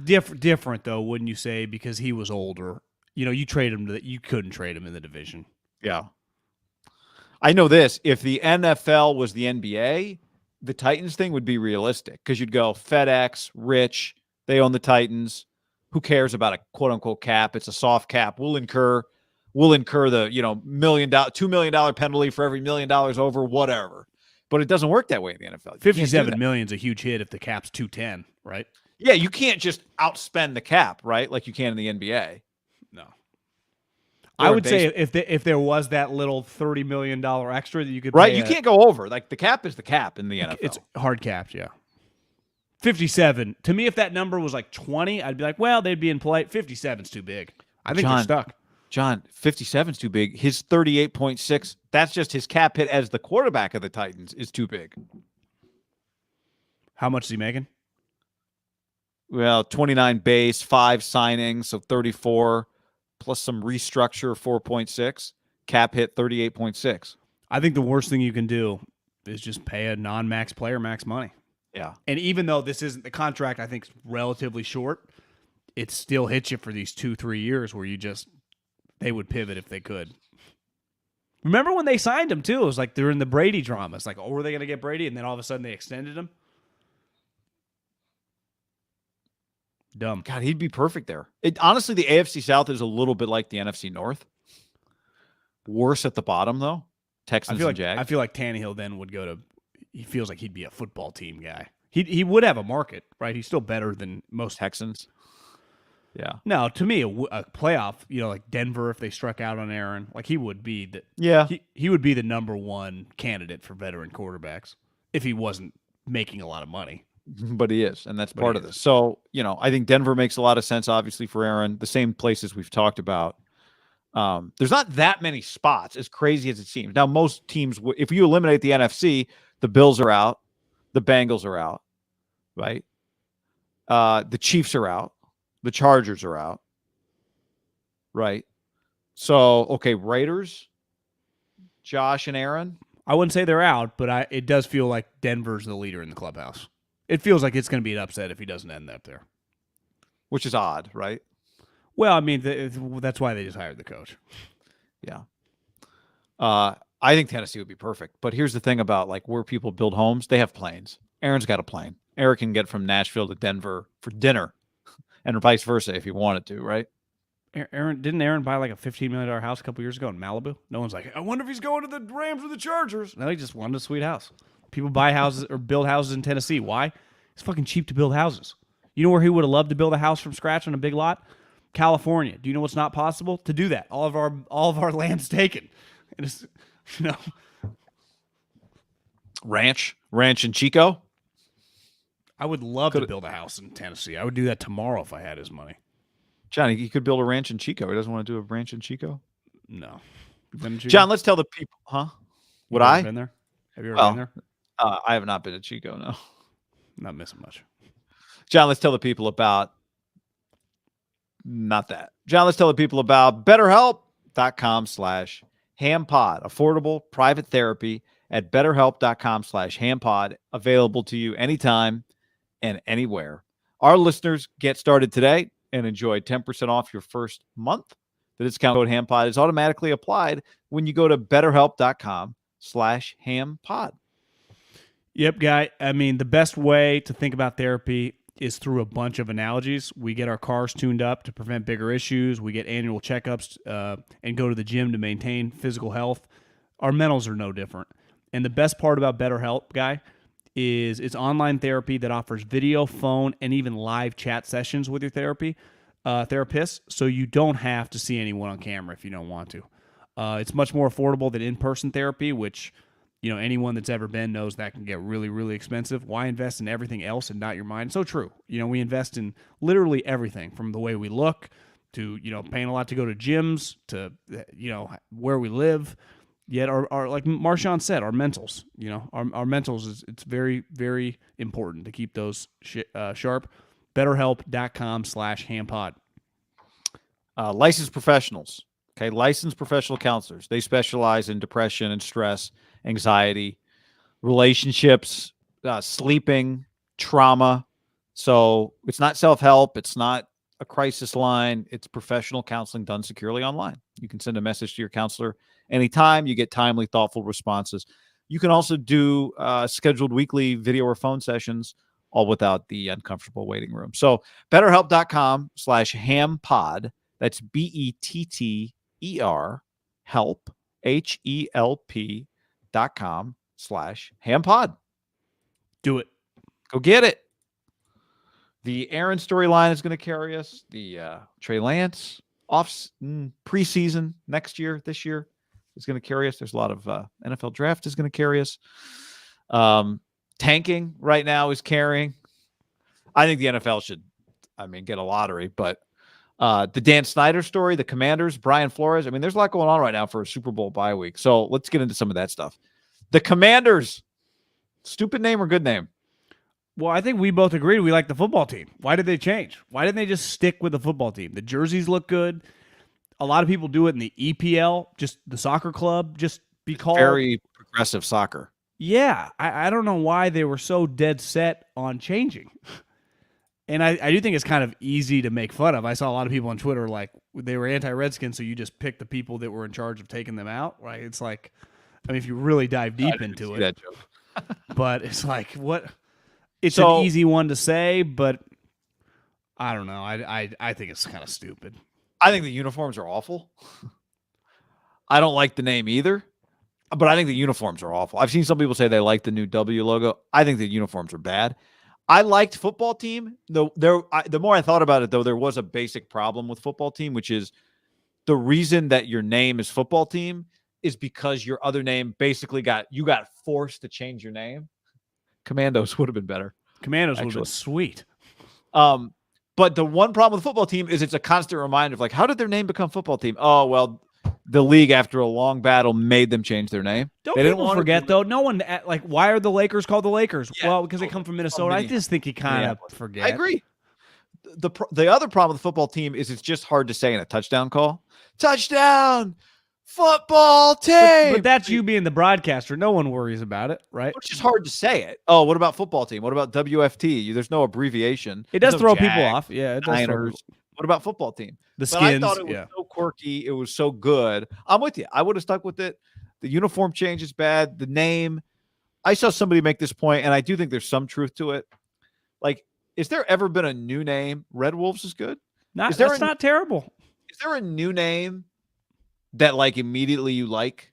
Speaker 2: different though, wouldn't you say? Because he was older. You trade him you couldn't trade him in the division.
Speaker 1: Yeah. I know this. If the NFL was the NBA, the Titans thing would be realistic because you'd go FedEx, rich, they own the Titans. Who cares about a quote unquote cap? It's a soft cap. We'll incur the $2 million penalty for every $1 million over, whatever. But it doesn't work that way in the NFL.
Speaker 2: $57 million is a huge hit if the cap's 210, right?
Speaker 1: Yeah, you can't just outspend the cap, right? Like you can in the NBA.
Speaker 2: No. I would say if there was that little $30 million extra that you could
Speaker 1: pay, you can't go over. Like the cap is the cap in the NFL.
Speaker 2: It's hard capped, yeah. 57. To me, if that number was like 20, I'd be like, well, they'd be in play. 57's too big. I think they're stuck.
Speaker 1: John, 57's too big. His 38.6, that's just his cap hit as the quarterback of the Titans is too big.
Speaker 2: How much is he making?
Speaker 1: Well, 29 base, 5 signings, so 34, plus some restructure, 4.6. Cap hit 38.6.
Speaker 2: I think the worst thing you can do is just pay a non-max player max money.
Speaker 1: Yeah.
Speaker 2: And even though this isn't the contract, I think is relatively short, it still hits you for these 2-3 years where they would pivot if they could. Remember when they signed him too? It was like they're in the Brady drama. It's like, oh, were they going to get Brady? And then all of a sudden they extended him. Dumb.
Speaker 1: God, he'd be perfect there. Honestly, the AFC South is a little bit like the NFC North. Worse at the bottom, though. Texans and Jags.
Speaker 2: I feel like Tannehill then would go to. He feels like he'd be a football team guy. He would have a market, right? He's still better than most
Speaker 1: Texans. Yeah.
Speaker 2: No, to me, a playoff, like Denver, if they struck out on Aaron, like he would be he would be the number one candidate for veteran quarterbacks if he wasn't making a lot of money.
Speaker 1: But he is, and that's part of this. So, I think Denver makes a lot of sense, obviously, for Aaron. The same places we've talked about. There's not that many spots, as crazy as it seems. Now, most teams, if you eliminate the NFC, the Bills are out, the Bengals are out, right? The Chiefs are out, the Chargers are out, right? So, okay, Raiders, Josh and Aaron.
Speaker 2: I wouldn't say they're out, but it does feel like Denver's the leader in the clubhouse. It feels like it's going to be an upset if he doesn't end up there.
Speaker 1: Which is odd, right?
Speaker 2: Well, I mean, that's why they just hired the coach.
Speaker 1: Yeah. I think Tennessee would be perfect. But here's the thing about like where people build homes. They have planes. Aaron's got a plane. Aaron can get from Nashville to Denver for dinner and vice versa if he wanted to, right?
Speaker 2: Didn't Aaron buy like a $15 million house a couple years ago in Malibu? No one's like, I wonder if he's going to the Rams or the Chargers. No, he just wanted a sweet house. People buy houses or build houses in Tennessee. Why? It's fucking cheap to build houses. You know where he would have loved to build a house from scratch on a big lot? California. Do you know what's not possible? To do that. All of our land's taken. And it's,
Speaker 1: Ranch in Chico.
Speaker 2: I would love to build a house in Tennessee. I would do that tomorrow if I had his money.
Speaker 1: Johnny, he could build a ranch in Chico. He doesn't want to do a ranch in Chico?
Speaker 2: No.
Speaker 1: John, let's tell the people, huh? Would I?
Speaker 2: Been there? Have you ever been there?
Speaker 1: I have not been to Chico, no.
Speaker 2: Not missing much.
Speaker 1: John, let's tell the people about not that. John, let's tell the people about BetterHelp.com/AFC. HamPod, affordable private therapy at betterhelp.com/HamPod, available to you anytime and anywhere. Our listeners get started today and enjoy 10% off your first month. The discount code HamPod is automatically applied when you go to betterhelp.com/HamPod.
Speaker 2: Yep, guy. I mean, the best way to think about therapy is through a bunch of analogies. We get our cars tuned up to prevent bigger issues. We get annual checkups and go to the gym to maintain physical health. Our mentals are no different. And the best part about BetterHelp, guy, is it's online therapy that offers video, phone, and even live chat sessions with your therapist, so you don't have to see anyone on camera if you don't want to. It's much more affordable than in-person therapy, which anyone that's ever been knows that can get really, really expensive. Why invest in everything else and not your mind? So true. We invest in literally everything from the way we look to, paying a lot to go to gyms to, where we live. Yet our like Marshawn said, our mentals, our mentals, it's very, very important to keep those sharp. BetterHelp.com/HamPod.
Speaker 1: Licensed professionals. Okay, licensed professional counselors. They specialize in depression and stress, anxiety, relationships, sleeping, trauma. So it's not self-help. It's not a crisis line. It's professional counseling done securely online. You can send a message to your counselor anytime. You get timely, thoughtful responses. You can also do scheduled weekly video or phone sessions, all without the uncomfortable waiting room. So betterhelp.com/HamPod. That's BETTER help, HELP.com/HamPod.
Speaker 2: Do it.
Speaker 1: Go get it. The Aaron storyline is going to carry us. The Trey Lance preseason this year is going to carry us. There's a lot of NFL draft is going to carry us. Tanking right now is carrying. I think the NFL should, get a lottery, but the Dan Snyder story, the Commanders, Brian Flores. There's a lot going on right now for a Super Bowl bye week. So let's get into some of that stuff. The Commanders, stupid name or good name?
Speaker 2: Well, I think we both agreed we like the football team. Why did they change? Why didn't they just stick with the football team? The jerseys look good. A lot of people do it in the EPL, just the soccer club, just be called.
Speaker 1: Very progressive soccer.
Speaker 2: Yeah. I don't know why they were so dead set on changing. And I do think it's kind of easy to make fun of. I saw a lot of people on Twitter like they were anti-Redskins, so you just pick the people that were in charge of taking them out, right? It's like, if you really dive deep into it.
Speaker 1: That joke.
Speaker 2: But it's like, what? It's an easy one to say, but I don't know. I think it's kind of stupid.
Speaker 1: I think the uniforms are awful. I don't like the name either, but I think the uniforms are awful. I've seen some people say they like the new W logo. I think the uniforms are bad. I liked football team. The more I thought about it, though, there was a basic problem with football team, which is the reason that your name is football team is because your other name basically got forced to change your name. Commandos would have been better.
Speaker 2: Commandos would have been sweet.
Speaker 1: But the one problem with the football team is it's a constant reminder of like, how did their name become football team? Oh, well, the league, after a long battle, made them change their name.
Speaker 2: Don't people forget, though? No one, why are the Lakers called the Lakers? Yeah, well, because they come from Minnesota. I just think you kind of forget.
Speaker 1: I agree. The other problem with the football team is it's just hard to say in a touchdown call. Touchdown! Football team!
Speaker 2: But that's you being the broadcaster. No one worries about it, right?
Speaker 1: It's just hard to say it. Oh, what about football team? What about WFT? There's no abbreviation.
Speaker 2: It does throw people off. Yeah, it does.
Speaker 1: What about football team?
Speaker 2: The Skins.
Speaker 1: I thought it was so quirky. It was so good. I'm with you. I would have stuck with it. The uniform change is bad. The name. I saw somebody make this point, and I do think there's some truth to it. Like, is there ever been a new name? Red Wolves is good.
Speaker 2: That's not terrible.
Speaker 1: Is there a new name that like immediately you like?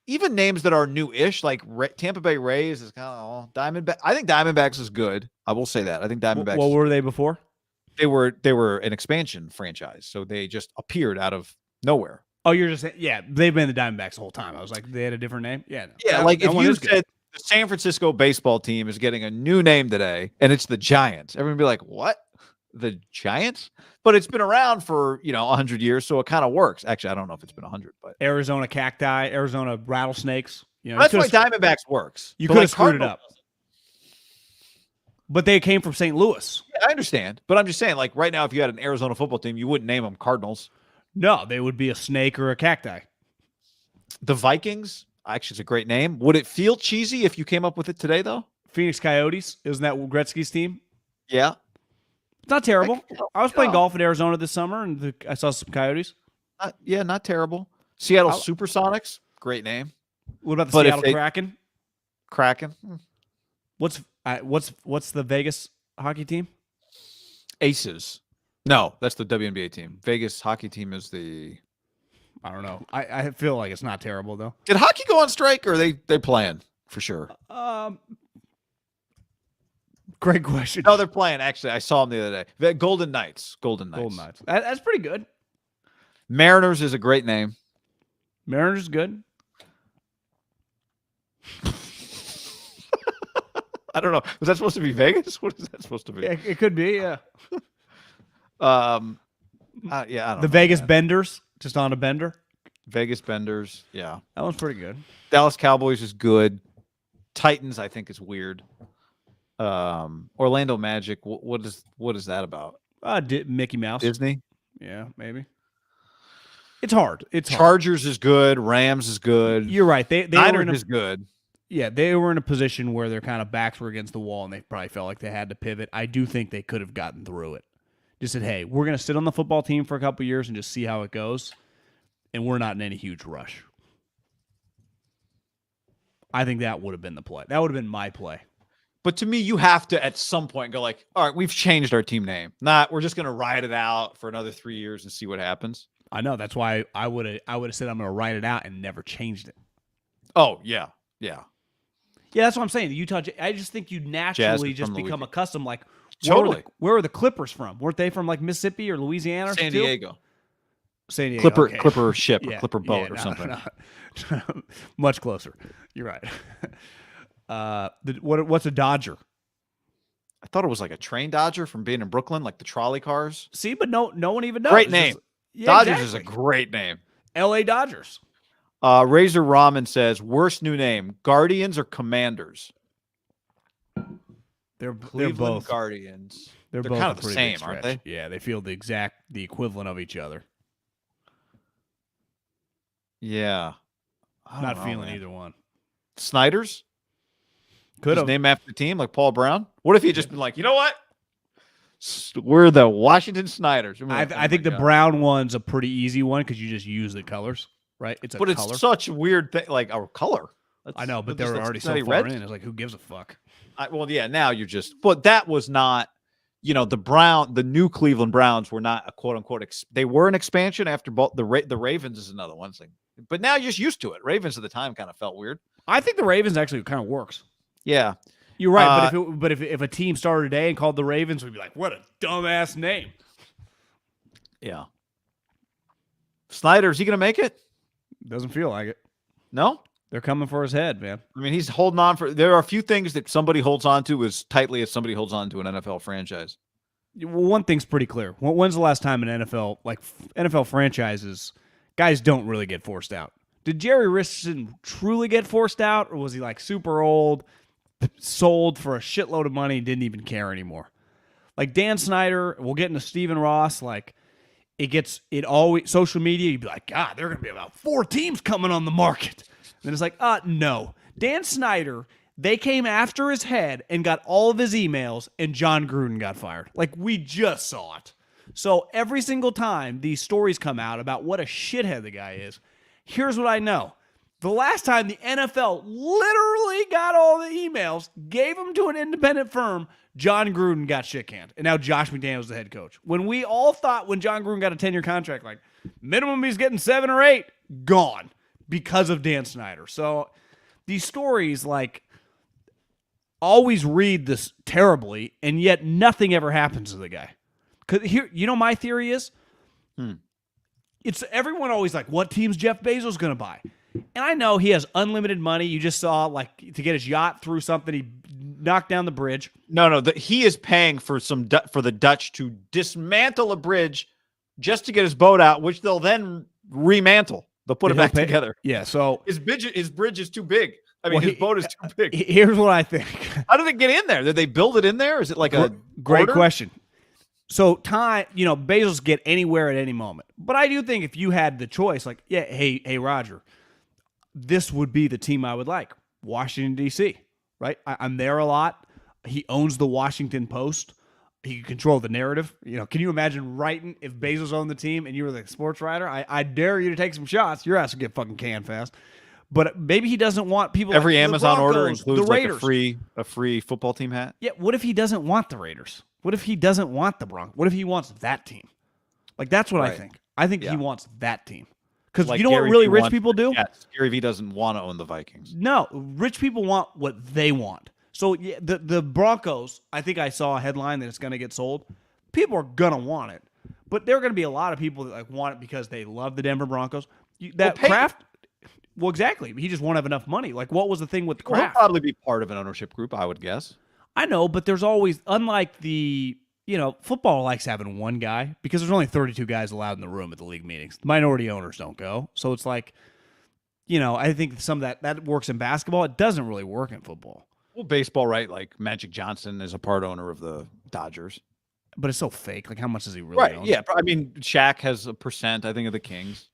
Speaker 1: Even names that are new-ish, like Tampa Bay Rays is kind of Diamondback. I think Diamondbacks is good. I will say that. I think Diamondbacks.
Speaker 2: What were they before?
Speaker 1: They were an expansion franchise, so they just appeared out of nowhere.
Speaker 2: Oh, you're just saying, yeah, they've been the Diamondbacks the whole time. I was like, they had a different name? Yeah. No.
Speaker 1: Yeah, like if you said the San Francisco baseball team is getting a new name today, and it's the Giants, everyone would be like, what? The Giants? But it's been around for, 100 years, so it kind of works. Actually, I don't know if it's been 100, but
Speaker 2: Arizona cacti, Arizona rattlesnakes.
Speaker 1: That's why Diamondbacks works.
Speaker 2: You could have screwed it up. But they came from St. Louis.
Speaker 1: Yeah, I understand. But I'm just saying, like, right now, if you had an Arizona football team, you wouldn't name them Cardinals.
Speaker 2: No, they would be a snake or a cacti.
Speaker 1: The Vikings, actually, it's a great name. Would it feel cheesy if you came up with it today, though?
Speaker 2: Phoenix Coyotes, isn't that Gretzky's team?
Speaker 1: Yeah.
Speaker 2: It's not terrible. I was playing golf in Arizona this summer, and I saw some Coyotes.
Speaker 1: Not terrible. Seattle Supersonics, great name.
Speaker 2: What about the Seattle Kraken?
Speaker 1: Kraken.
Speaker 2: What's the Vegas hockey team?
Speaker 1: Aces. No, that's the WNBA team. Vegas hockey team is the.
Speaker 2: I don't know. I feel like it's not terrible though.
Speaker 1: Did hockey go on strike, or are they playing for sure?
Speaker 2: Great question.
Speaker 1: No, they're playing. Actually, I saw them the other day. The Golden Knights.
Speaker 2: That's pretty good.
Speaker 1: Mariners is a great name.
Speaker 2: Mariners is good.
Speaker 1: I don't know. Was that supposed to be Vegas? What is that supposed to be?
Speaker 2: It could be, yeah.
Speaker 1: Yeah, I don't know.
Speaker 2: The Vegas Benders, just on a bender.
Speaker 1: Vegas Benders, yeah.
Speaker 2: That one's pretty good.
Speaker 1: Dallas Cowboys is good. Titans, I think, is weird. Orlando Magic, what is that about?
Speaker 2: Mickey Mouse.
Speaker 1: Disney?
Speaker 2: Yeah, maybe. It's hard.
Speaker 1: Chargers is good. Rams is good.
Speaker 2: You're right. They
Speaker 1: Niners is good.
Speaker 2: Yeah, they were in a position where their kind of backs were against the wall, and they probably felt like they had to pivot. I do think they could have gotten through it. Just said, hey, we're going to sit on the football team for a couple of years and just see how it goes, and we're not in any huge rush. I think that would have been the play. That would have been my play.
Speaker 1: But to me, you have to at some point go like, all right, we've changed our team name. We're just going to ride it out for another 3 years and see what happens.
Speaker 2: I know. That's why I would have said I'm going to write it out and never changed it.
Speaker 1: Oh, yeah. Yeah.
Speaker 2: Yeah, that's what I'm saying. The Utah. I just think you naturally just become accustomed. Like, where are the Clippers from? Weren't they from like Mississippi or Louisiana? Or
Speaker 1: San Diego.
Speaker 2: San Diego.
Speaker 1: Clipper ship or Clipper boat or something.
Speaker 2: No. Much closer. You're right. What's a Dodger?
Speaker 1: I thought it was like a train Dodger from being in Brooklyn, like the trolley cars.
Speaker 2: See, but no one even knows.
Speaker 1: Great name. Dodgers is a great name.
Speaker 2: L.A. Dodgers.
Speaker 1: Razor Ramen says, worst new name, Guardians or Commanders?
Speaker 2: They're
Speaker 1: both Guardians. They're
Speaker 2: both
Speaker 1: kind of the same, aren't they?
Speaker 2: Yeah, they feel the equivalent of each other.
Speaker 1: Yeah.
Speaker 2: Not feeling either one.
Speaker 1: Snyder's?
Speaker 2: Could have.
Speaker 1: Name after the team, like Paul Brown? What if he had just been like, you know what? We're the Washington Snyders.
Speaker 2: I think the brown one's a pretty easy one because you just use the colors, right? It's color.
Speaker 1: It's such a weird thing, like our color.
Speaker 2: I know, but they're already so far in. It's like, who gives a fuck?
Speaker 1: Now you're just. But that was not, the new Cleveland Browns were not a quote unquote. They were an expansion after both the Ravens is another one thing. But now you're just used to it. Ravens at the time kind of felt weird.
Speaker 2: I think the Ravens actually kind of works.
Speaker 1: Yeah.
Speaker 2: You're right, but if a team started today and called the Ravens, we'd be like, what a dumbass name.
Speaker 1: Yeah. Snyder, is he going to make it?
Speaker 2: Doesn't feel like it.
Speaker 1: No?
Speaker 2: They're coming for his head, man.
Speaker 1: I mean, he's holding on there are a few things that somebody holds on to as tightly as somebody holds on to an NFL franchise.
Speaker 2: Well, one thing's pretty clear. When's the last time an NFL franchises, guys don't really get forced out? Did Jerry Richardson truly get forced out, or was he like super old, sold for a shitload of money, didn't even care anymore? Like Dan Snyder, we'll get into Stephen Ross, like it always, social media, you'd be like, God, there are going to be about 4 teams coming on the market. And then it's like, no. Dan Snyder, they came after his head and got all of his emails, and John Gruden got fired. Like, we just saw it. So every single time these stories come out about what a shithead the guy is, here's what I know. The last time the NFL literally got all the emails, gave them to an independent firm, John Gruden got shit-canned. And now Josh McDaniels the head coach. When we all thought when John Gruden got a 10-year contract, like, minimum he's getting 7 or 8, gone because of Dan Snyder. So these stories, like, always read this terribly, and yet nothing ever happens to the guy. Because here, my theory is, it's everyone always like, what team's Jeff Bezos going to buy? And I know he has unlimited money. You just saw, like, to get his yacht through something, he knocked down the bridge.
Speaker 1: No, he is paying for the Dutch to dismantle a bridge just to get his boat out, which they'll then remantle. They'll put it back together.
Speaker 2: Yeah, so
Speaker 1: his bridge is too big. I mean, his boat is too big.
Speaker 2: Here's what I think.
Speaker 1: How did it get in there? Did they build it in there? Is it like a
Speaker 2: great question? So Bezos get anywhere at any moment. But I do think if you had the choice, like, yeah, hey, Roger, this would be the team I would like. Washington, D.C., right? I'm there a lot. He owns the Washington Post. He can control the narrative. Can you imagine writing if Bezos owned the team and you were the sports writer? I dare you to take some shots. Your ass would get fucking canned fast. But maybe he doesn't want people.
Speaker 1: Every
Speaker 2: like
Speaker 1: Amazon
Speaker 2: Broncos,
Speaker 1: order includes
Speaker 2: the
Speaker 1: like
Speaker 2: Raiders.
Speaker 1: a free football team hat.
Speaker 2: Yeah. What if he doesn't want the Raiders? What if he doesn't want the Broncos? What if he wants that team? Like that's what I think. I think he wants that team. Because
Speaker 1: Like
Speaker 2: you know what
Speaker 1: Gary
Speaker 2: really
Speaker 1: Vee
Speaker 2: rich
Speaker 1: wants-
Speaker 2: people do?
Speaker 1: Yeah, Gary Vee doesn't want to own the Vikings.
Speaker 2: No, rich people want what they want. So yeah, the Broncos, I think I saw a headline that it's going to get sold. People are going to want it. But there are going to be a lot of people that like want it because they love the Denver Broncos. Kraft, well, exactly. He just won't have enough money. Like, what was the thing with
Speaker 1: He'll
Speaker 2: Kraft?
Speaker 1: probably be part of an ownership group, I would guess.
Speaker 2: I know, but there's always, unlike the, football likes having one guy because there's only 32 guys allowed in the room at the league meetings. Minority owners don't go. So it's like, I think some of that works in basketball. It doesn't really work in football.
Speaker 1: Well, baseball, right? Like Magic Johnson is a part owner of the Dodgers.
Speaker 2: But it's so fake. Like, how much does he really
Speaker 1: Right.
Speaker 2: own?
Speaker 1: Yeah. I mean, Shaq has a percent, I think, of the Kings.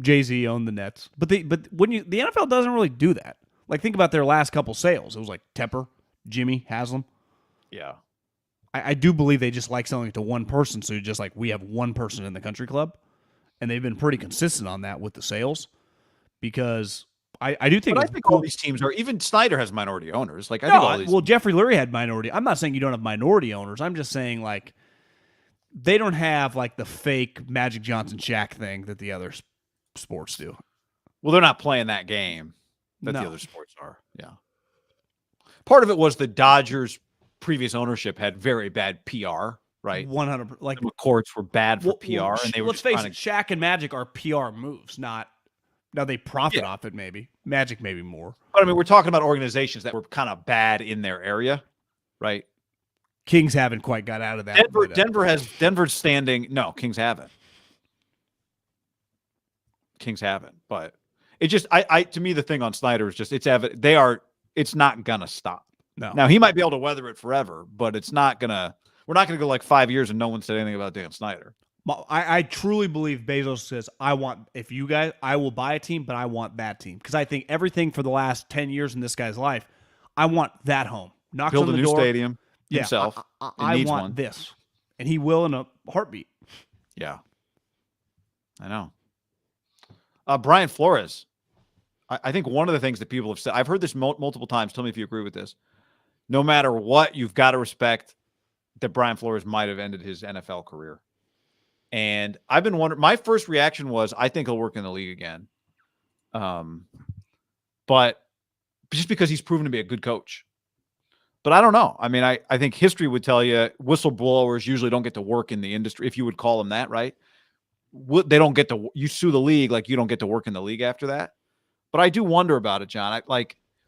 Speaker 2: Jay-Z owned the Nets. But the NFL doesn't really do that. Like, think about their last couple sales. It was like Tepper, Jimmy, Haslam.
Speaker 1: Yeah.
Speaker 2: I do believe they just like selling it to one person. So you're just like, we have one person in the country club. And they've been pretty consistent on that with the sales. Because I do think.
Speaker 1: But I think all these teams are. Even Snyder has minority owners. Like I think all these.
Speaker 2: Well, Jeffrey Lurie had minority. I'm not saying you don't have minority owners. I'm just saying like they don't have like the fake Magic Johnson Shaq thing that the other sports do.
Speaker 1: Well, they're not playing that game that
Speaker 2: No.
Speaker 1: the other sports are. Yeah. Part of it was the Dodgers' previous ownership had very bad PR. Right.
Speaker 2: 100. Like
Speaker 1: the courts were bad for PR, and they were.
Speaker 2: Let's
Speaker 1: just
Speaker 2: face
Speaker 1: trying
Speaker 2: it.
Speaker 1: to,
Speaker 2: Shaq and Magic are PR moves, not. Now they profit off it. Maybe Magic, maybe more.
Speaker 1: But I mean, we're talking about organizations that were kind of bad in their area, right?
Speaker 2: Kings haven't quite got out of that.
Speaker 1: Denver's standing. No, Kings haven't. But it just, to me, the thing on Snyder is just, it's evident it's not gonna stop.
Speaker 2: No.
Speaker 1: Now he might be able to weather it forever, but it's not gonna. We're not gonna go like 5 years and no one said anything about Dan Snyder.
Speaker 2: I truly believe Bezos says, I will buy a team, but I want that team. Because I think everything for the last 10 years in this guy's life, I want that home. Knocks
Speaker 1: Build
Speaker 2: on
Speaker 1: a
Speaker 2: the
Speaker 1: new
Speaker 2: door.
Speaker 1: stadium himself.
Speaker 2: I
Speaker 1: needs
Speaker 2: want
Speaker 1: one.
Speaker 2: this. And he will in a heartbeat.
Speaker 1: Yeah. I know. Brian Flores. I think one of the things that people have said, I've heard this multiple times. Tell me if you agree with this. No matter what, you've got to respect that Brian Flores might have ended his NFL career. And I've been wondering, my first reaction was, I think he'll work in the league again. But just because he's proven to be a good coach. But I don't know. I mean, I think history would tell you whistleblowers usually don't get to work in the industry, if you would call them that, right? They don't get to, you sue the league, like you don't get to work in the league after that. But I do wonder about it, John.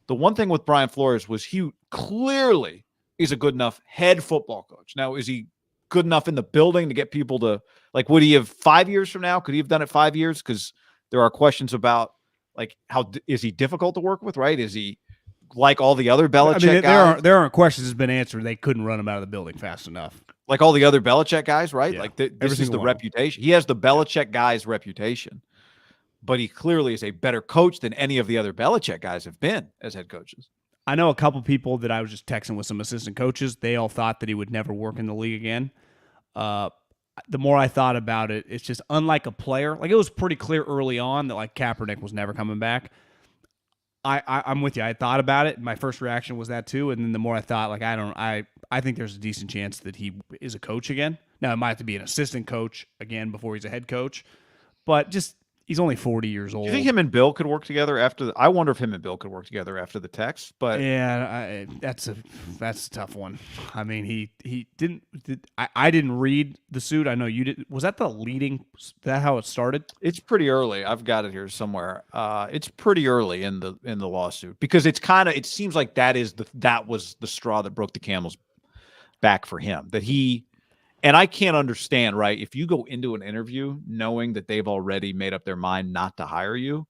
Speaker 1: The one thing with Brian Flores was he clearly is a good enough head football coach. Now, is he good enough in the building to get people to, like, would he have 5 years from now? Could he have done it 5 years? Because there are questions about, like, how is he difficult to work with, right? Is he like all the other Belichick guys?
Speaker 2: There aren't questions that's been answered. They couldn't run him out of the building fast enough.
Speaker 1: Like all the other Belichick guys, right?
Speaker 2: Yeah.
Speaker 1: Like this
Speaker 2: Every
Speaker 1: is the
Speaker 2: single one.
Speaker 1: reputation. He has the Belichick guy's reputation, but he clearly is a better coach than any of the other Belichick guys have been as head coaches.
Speaker 2: I know a couple people that I was just texting with some assistant coaches. They all thought that he would never work in the league again. The more I thought about it, it's just unlike a player. Like, it was pretty clear early on that like Kaepernick was never coming back. I'm with you. I thought about it. My first reaction was that too. And then the more I thought, like, I think there's a decent chance that he is a coach again. Now, it might have to be an assistant coach again before he's a head coach, but just, he's only 40 years old.
Speaker 1: Do you think him and Bill could work together after I wonder if him and Bill could work together after the text, but
Speaker 2: yeah, that's a tough one. I mean, he didn't. I didn't read the suit. I know you did. Was that the leading? Is that how it started?
Speaker 1: it's pretty early. I've got it here somewhere. It's pretty early in the lawsuit because it seems like that was the straw that broke the camel's back for him. And I can't understand, right? If you go into an interview knowing that they've already made up their mind not to hire you,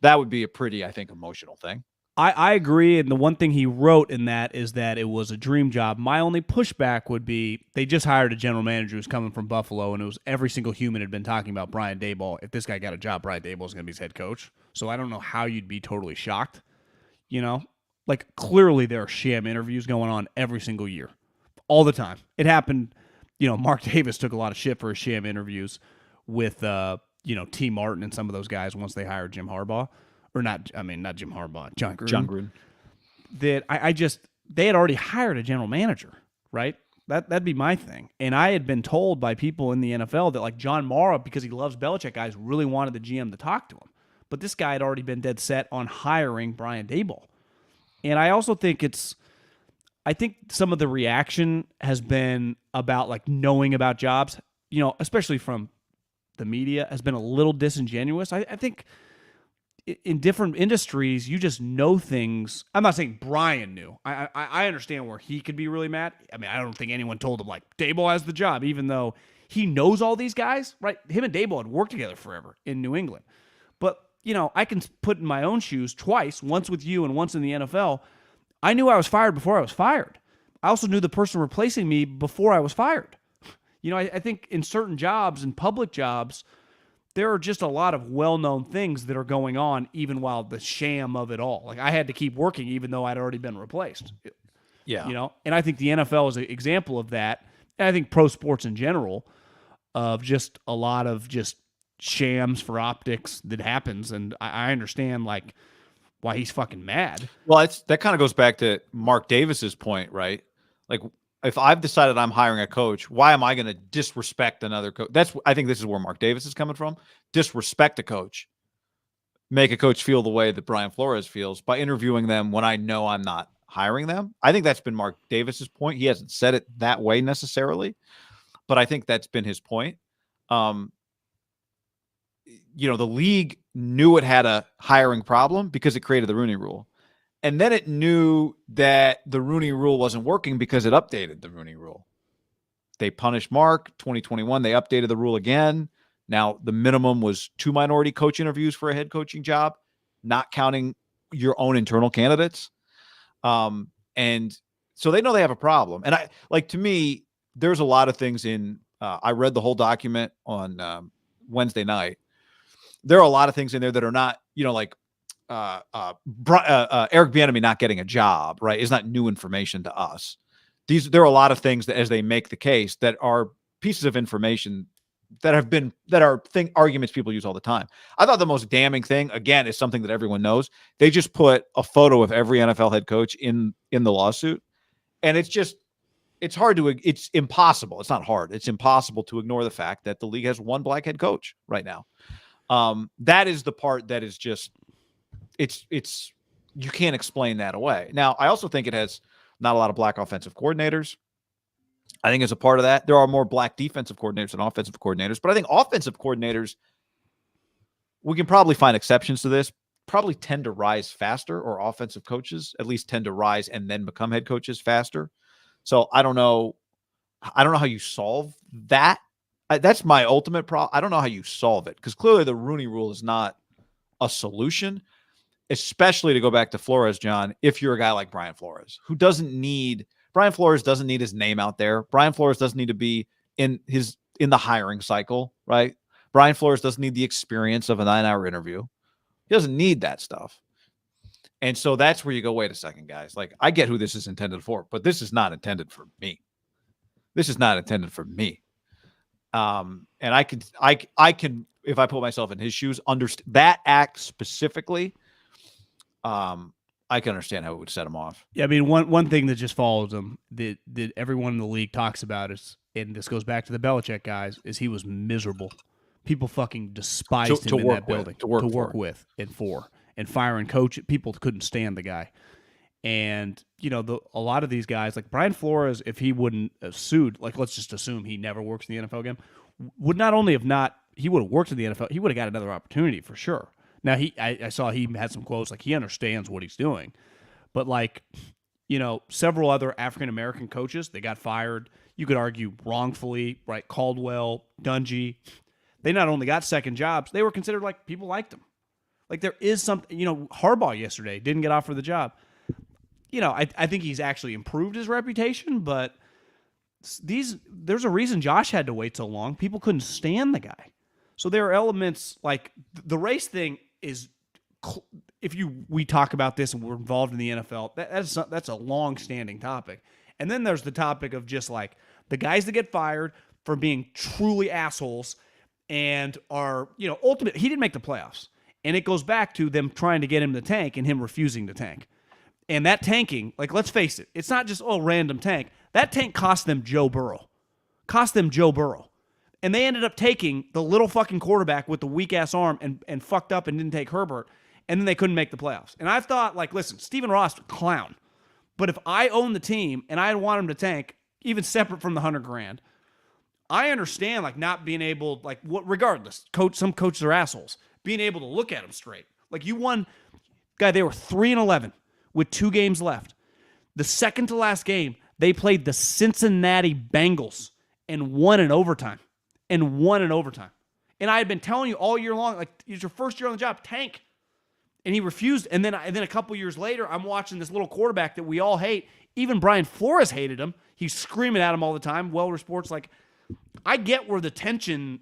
Speaker 1: that would be a pretty, I think, emotional thing.
Speaker 2: I agree, and the one thing he wrote in that is that it was a dream job. My only pushback would be they just hired a general manager who's coming from Buffalo, and it was every single human had been talking about Brian Daboll. If this guy got a job, Brian Daboll is going to be his head coach. So I don't know how you'd be totally shocked. You know, like clearly there are sham interviews going on every single year, all the time. It happened. You know, Mark Davis took a lot of shit for his sham interviews with T. Martin and some of those guys once they hired Jim Harbaugh. Or not Jim Harbaugh, John Gruden.
Speaker 1: John Gruden.
Speaker 2: That they had already hired a general manager, right? That'd be my thing. And I had been told by people in the NFL that like John Mara, because he loves Belichick guys, really wanted the GM to talk to him. But this guy had already been dead set on hiring Brian Daboll. And I also think I think some of the reaction has been about like knowing about jobs, especially from the media, has been a little disingenuous. I think in different industries, you just know things. I'm not saying Brian knew. I understand where he could be really mad. I mean, I don't think anyone told him, like, Daboll has the job, even though he knows all these guys, right? Him and Daboll had worked together forever in New England. But, I can put in my own shoes twice, once with you and once in the NFL. I knew I was fired before I was fired. I also knew the person replacing me before I was fired. I think in certain jobs, in public jobs, there are just a lot of well-known things that are going on even while the sham of it all. Like I had to keep working even though I'd already been replaced.
Speaker 1: Yeah.
Speaker 2: And I think the NFL is an example of that. And I think pro sports in general of just a lot of just shams for optics that happens. And I understand like why he's fucking mad.
Speaker 1: Well, that kind of goes back to Mark Davis's point, right? Like if I've decided I'm hiring a coach, why am I going to disrespect another coach? I think this is where Mark Davis is coming from. Disrespect a coach. Make a coach feel the way that Brian Flores feels by interviewing them when I know I'm not hiring them. I think that's been Mark Davis's point. He hasn't said it that way necessarily, but I think that's been his point. The league knew it had a hiring problem because it created the Rooney Rule. And then it knew that the Rooney Rule wasn't working because it updated the Rooney Rule. They punished Mark. 2021, they updated the rule again. Now, the minimum was 2 minority coach interviews for a head coaching job, not counting your own internal candidates. And so they know they have a problem. And to me, there's a lot of things I read the whole document on Wednesday night. There are a lot of things in there that are not, Eric Bieniemy not getting a job, right, is not new information to us. There are a lot of things that, as they make the case, that are pieces of information that are arguments people use all the time. I thought the most damning thing, again, is something that everyone knows. They just put a photo of every NFL head coach in the lawsuit, and it's impossible. It's not hard. It's impossible to ignore the fact that the league has one black head coach right now. That is the part that is just. It's you can't explain that away. Now, I also think it has not a lot of black offensive coordinators. I think as a part of that, there are more black defensive coordinators than offensive coordinators. But I think offensive coordinators, we can probably find exceptions to this, probably tend to rise faster, or offensive coaches at least tend to rise and then become head coaches faster. So I don't know how you solve that. That's my ultimate problem. I don't know how you solve it because clearly the Rooney Rule is not a solution. Especially to go back to Flores, John, if you're a guy like Brian Flores, Brian Flores doesn't need his name out there. Brian Flores doesn't need to be in the hiring cycle, right? Brian Flores doesn't need the experience of a 9-hour interview. He doesn't need that stuff. And so that's where you go, wait a second, guys. Like, I get who this is intended for, but this is not intended for me. This is not intended for me. And I can, if I put myself in his shoes, understand that act specifically. I can understand how it would set him off.
Speaker 2: Yeah, I mean, one thing that just follows him that everyone in the league talks about is, and this goes back to the Belichick guys, is he was miserable. People fucking despised him in that building to work with and for. And firing coach, people couldn't stand the guy. And, a lot of these guys, like Brian Flores, if he wouldn't have sued, like let's just assume he never works in the NFL again, would not only have not, he would have worked in the NFL, he would have got another opportunity for sure. Now, I saw he had some quotes, like he understands what he's doing. But several other African-American coaches, they got fired. You could argue wrongfully, right? Caldwell, Dungy. They not only got second jobs, they were considered like people liked them, Like there is something, Harbaugh yesterday didn't get offered the job. I think he's actually improved his reputation, but there's a reason Josh had to wait so long. People couldn't stand the guy. So there are elements like the race thing is, we talk about this and we're involved in the NFL, that's a long-standing topic. And then there's the topic of just like the guys that get fired for being truly assholes and are, ultimate. He didn't make the playoffs. And it goes back to them trying to get him to tank and him refusing to tank. And that tanking, like, let's face it, it's not just, random tank. That tank cost them Joe Burrow. And they ended up taking the little fucking quarterback with the weak-ass arm and fucked up and didn't take Herbert. And then they couldn't make the playoffs. And I thought, like, listen, Stephen Ross, clown. But if I own the team and I want him to tank, even separate from the $100,000, I understand, like, not being able, like, regardless, some coaches are assholes, being able to look at them straight. Like, you won, guy, they were 3-11 with 2 games left. The second to last game, they played the Cincinnati Bengals and won in overtime. And I had been telling you all year long, like, it's your first year on the job, tank. And he refused. And then a couple years later, I'm watching this little quarterback that we all hate. Even Brian Flores hated him. He's screaming at him all the time. Well, reports, like, I get where the tension,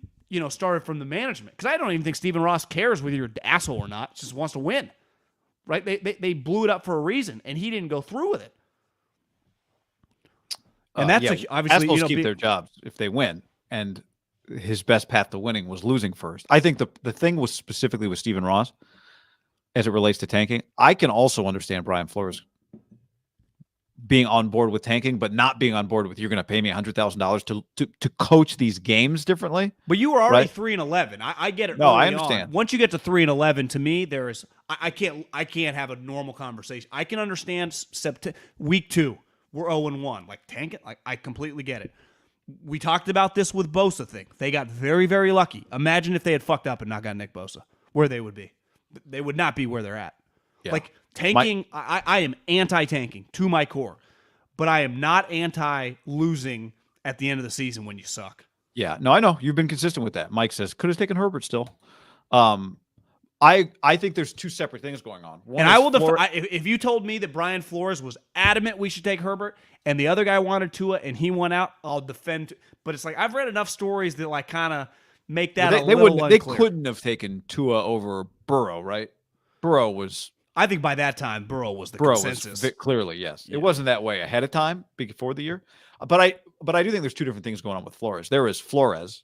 Speaker 2: started from the management. Because I don't even think Stephen Ross cares whether you're an asshole or not. Just wants to win. Right? They blew it up for a reason, and he didn't go through with it. And that's obviously,
Speaker 1: assholes keep their jobs if they win. And his best path to winning was losing first. I think the thing was specifically with Stephen Ross, as it relates to tanking. I can also understand Brian Flores being on board with tanking, but not being on board with you're going to pay me $100,000 to coach these games differently.
Speaker 2: But you were already 3-11. I get it.
Speaker 1: No, I understand.
Speaker 2: Once you get to 3-11, to me, there is I can't have a normal conversation. I can understand week 2, we're 0-1. Like tank it. Like I completely get it. We talked about this with Bosa thing. They got very, very lucky. Imagine if they had fucked up and not got Nick Bosa, where they would be. They would not be where they're at. Yeah. Like tanking, I am anti-tanking to my core, but I am not anti-losing at the end of the season when you suck.
Speaker 1: Yeah, no, I know. You've been consistent with that. Mike says, could have taken Herbert still. I think there's 2 separate things going on. One,
Speaker 2: and I will if you told me that Brian Flores was adamant we should take Herbert and the other guy wanted Tua and he won out, I'll defend. But it's like I've read enough stories that like kind of make that a little unclear.
Speaker 1: They couldn't have taken Tua over Burrow, right? Burrow was.
Speaker 2: I think by that time, Burrow was the consensus.
Speaker 1: Clearly, yes. Yeah. It wasn't that way ahead of time before the year. But I do think there's 2 different things going on with Flores. There is Flores,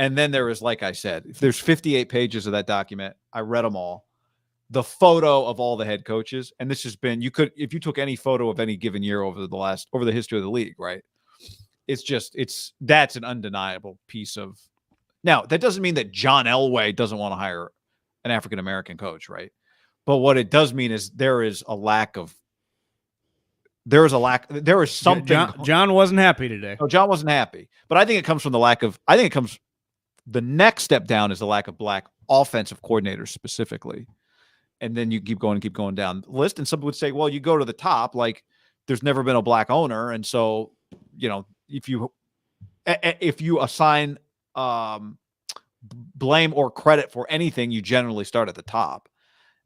Speaker 1: and then there is, like I said, there's 58 pages of that document. I read them all. The photo of all the head coaches, and this has been if you took any photo of any given year over the history of the league, right? That's an undeniable piece of. Now, that doesn't mean that John Elway doesn't want to hire an African-American coach, right? But what it does mean is there is something.
Speaker 2: John wasn't happy today.
Speaker 1: No, John wasn't happy. But I think it comes from the next step down is the lack of black offensive coordinators specifically. And then you keep going down the list. And some would say, well, you go to the top, like there's never been a black owner. And so, if you assign blame or credit for anything, you generally start at the top,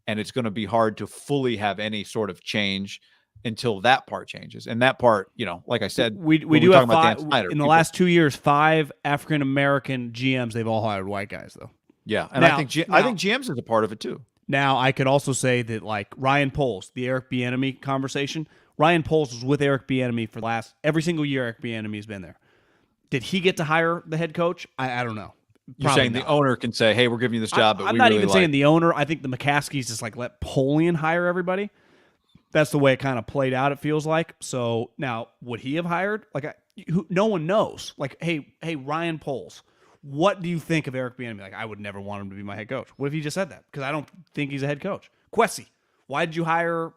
Speaker 1: and it's going to be hard to fully have any sort of change until that part changes. And that part, like I said,
Speaker 2: we do have 5 in the last 2 years, 5 African-American GMs. They've all hired white guys though.
Speaker 1: Yeah. And I think GMs is a part of it too.
Speaker 2: Now I could also say that like Ryan Poles, the Eric Bieniemy conversation, Ryan Poles was with Eric Bieniemy for every single year Eric Bieniemy has been there. Did he get to hire the head coach? I don't know.
Speaker 1: You're saying the owner can say, hey, we're giving you this job, but
Speaker 2: I'm not even saying the owner. I think the McCaskies just like let Polian hire everybody. That's the way it kind of played out, it feels like. So now, would he have hired? Like, no one knows. Like, hey, Ryan Poles, what do you think of Eric Bieniemy? Like, I would never want him to be my head coach. What if he just said that? Because I don't think he's a head coach. Quessy, why did you hire,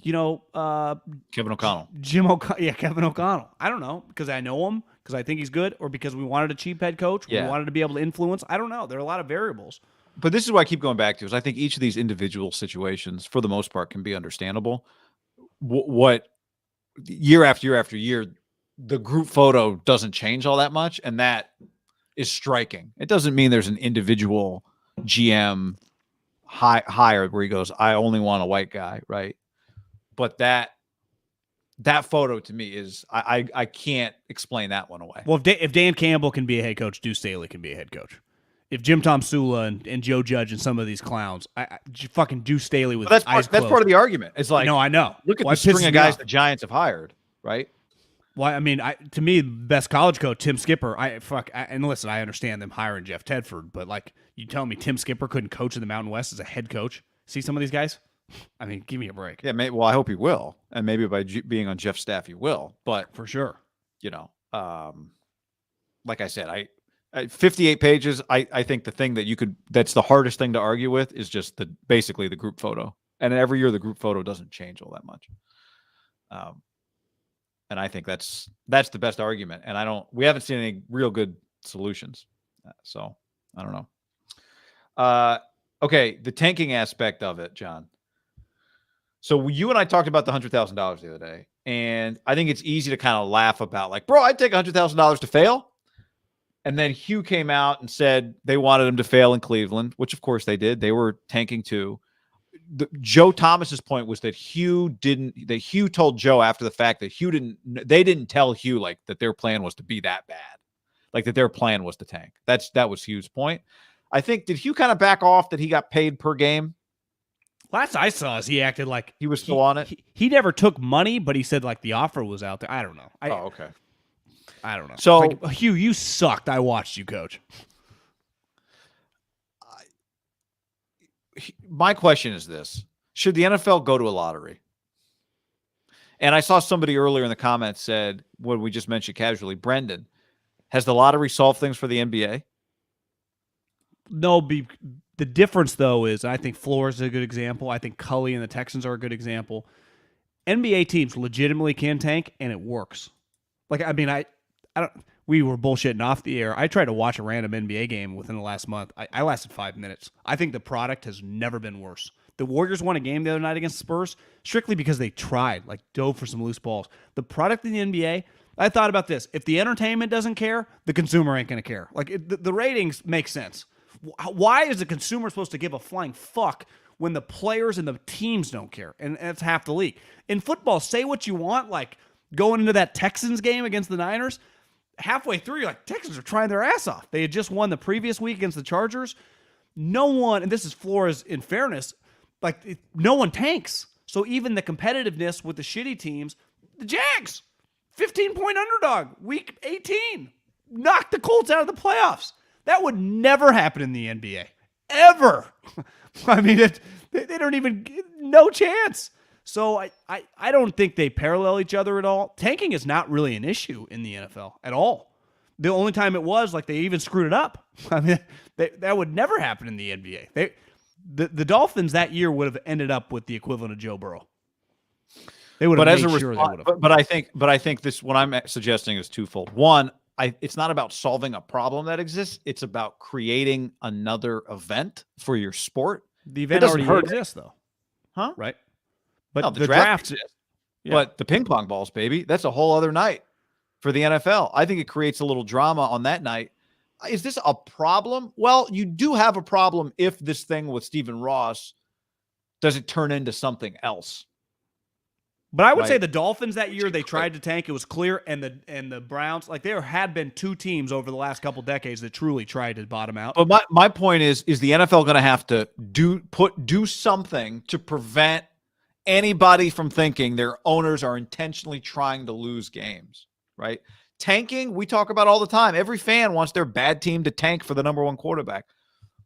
Speaker 1: Kevin O'Connell?
Speaker 2: Kevin O'Connell. I don't know, because I know him, because I think he's good, or because we wanted a cheap head coach, we wanted to be able to influence. I don't know. There are a lot of variables.
Speaker 1: But this is what I keep going back to, is I think each of these individual situations, for the most part, can be understandable. What year after year after year, the group photo doesn't change all that much, and that is striking. It doesn't mean there's an individual GM hired where he goes, I only want a white guy, right? But that photo to me is I can't explain that one away.
Speaker 2: Well, if Dan Campbell can be a head coach, Deuce Staley can be a head coach. If Jim Tom Sula and Joe Judge and some of these clowns, I fucking Deuce Staley with eyes closed.
Speaker 1: That's part of the argument. It's like,
Speaker 2: no, I know.
Speaker 1: Look at the string of guys the Giants have hired, right?
Speaker 2: Well, I mean, to me, best college coach, Tim Skipper. And listen, I understand them hiring Jeff Tedford, but like, you tell me Tim Skipper couldn't coach in the Mountain West as a head coach? See some of these guys? I mean, give me a break.
Speaker 1: Yeah, well, I hope he will, and maybe by being on Jeff's staff, he will. But
Speaker 2: for sure,
Speaker 1: like I said, 58 pages. I think the thing that's the hardest thing to argue with is just basically the group photo. And every year the group photo doesn't change all that much. And I think that's the best argument. And we haven't seen any real good solutions. So I don't know. Okay. The tanking aspect of it, John. So you and I talked about the $100,000 the other day, and I think it's easy to kind of laugh about like, bro, I'd take $100,000 to fail. And then Hugh came out and said they wanted him to fail in Cleveland, which of course they did. They were tanking too. Joe Thomas's point was that Hugh told Joe after the fact that they didn't tell Hugh like that their plan was to be that bad, like that their plan was to tank. That was Hugh's point. I think, did Hugh kind of back off that he got paid per game?
Speaker 2: Last I saw is he acted like
Speaker 1: he was still on it.
Speaker 2: He never took money, but he said like the offer was out there. I don't know.
Speaker 1: Okay.
Speaker 2: I don't know.
Speaker 1: So,
Speaker 2: like, Hugh, you sucked. I watched you coach.
Speaker 1: My question is this: should the NFL go to a lottery? And I saw somebody earlier in the comments said, what we just mentioned casually, Brendan, has the lottery solved things for the NBA?
Speaker 2: No, the difference, though, is I think Flores is a good example. I think Cully and the Texans are a good example. NBA teams legitimately can tank, and it works. Like, I mean, I don't. We were bullshitting off the air. I tried to watch a random NBA game within the last month. I lasted 5 minutes. I think the product has never been worse. The Warriors won a game the other night against the Spurs strictly because they tried, like dove for some loose balls. The product in the NBA, I thought about this. If the entertainment doesn't care, the consumer ain't going to care. Like, the ratings make sense. Why is the consumer supposed to give a flying fuck when the players and the teams don't care? And that's half the league. In football, say what you want, like going into that Texans game against the Niners, halfway through, you're like, Texans are trying their ass off. They had just won the previous week against the Chargers. No one, and this is Flores in fairness, like no one tanks. So even the competitiveness with the shitty teams, the Jags, 15-point underdog, week 18, knocked the Colts out of the playoffs. That would never happen in the NBA. Ever. I mean, they don't even, no chance. So I don't think they parallel each other at all. Tanking is not really an issue in the NFL at all. The only time it was, like, they even screwed it up. I mean, that would never happen in the NBA. The Dolphins that year would have ended up with the equivalent of Joe Burrow. They would have made sure they would have.
Speaker 1: But I think this, what I'm suggesting is twofold. One, it's not about solving a problem that exists. It's about creating another event for your sport.
Speaker 2: The event already exists, though.
Speaker 1: Huh?
Speaker 2: Right? But
Speaker 1: no, the draft exists. Yeah. But the ping pong balls, baby, that's a whole other night for the NFL. I think it creates a little drama on that night. Is this a problem? Well, you do have a problem if this thing with Stephen Ross doesn't turn into something else.
Speaker 2: But I would say the Dolphins that year, they tried to tank. It was clear. And the Browns, like, there had been two teams over the last couple decades that truly tried to bottom out.
Speaker 1: But my point is the NFL going to have to do something to prevent anybody from thinking their owners are intentionally trying to lose games, right? Tanking, we talk about all the time. Every fan wants their bad team to tank for the number one quarterback.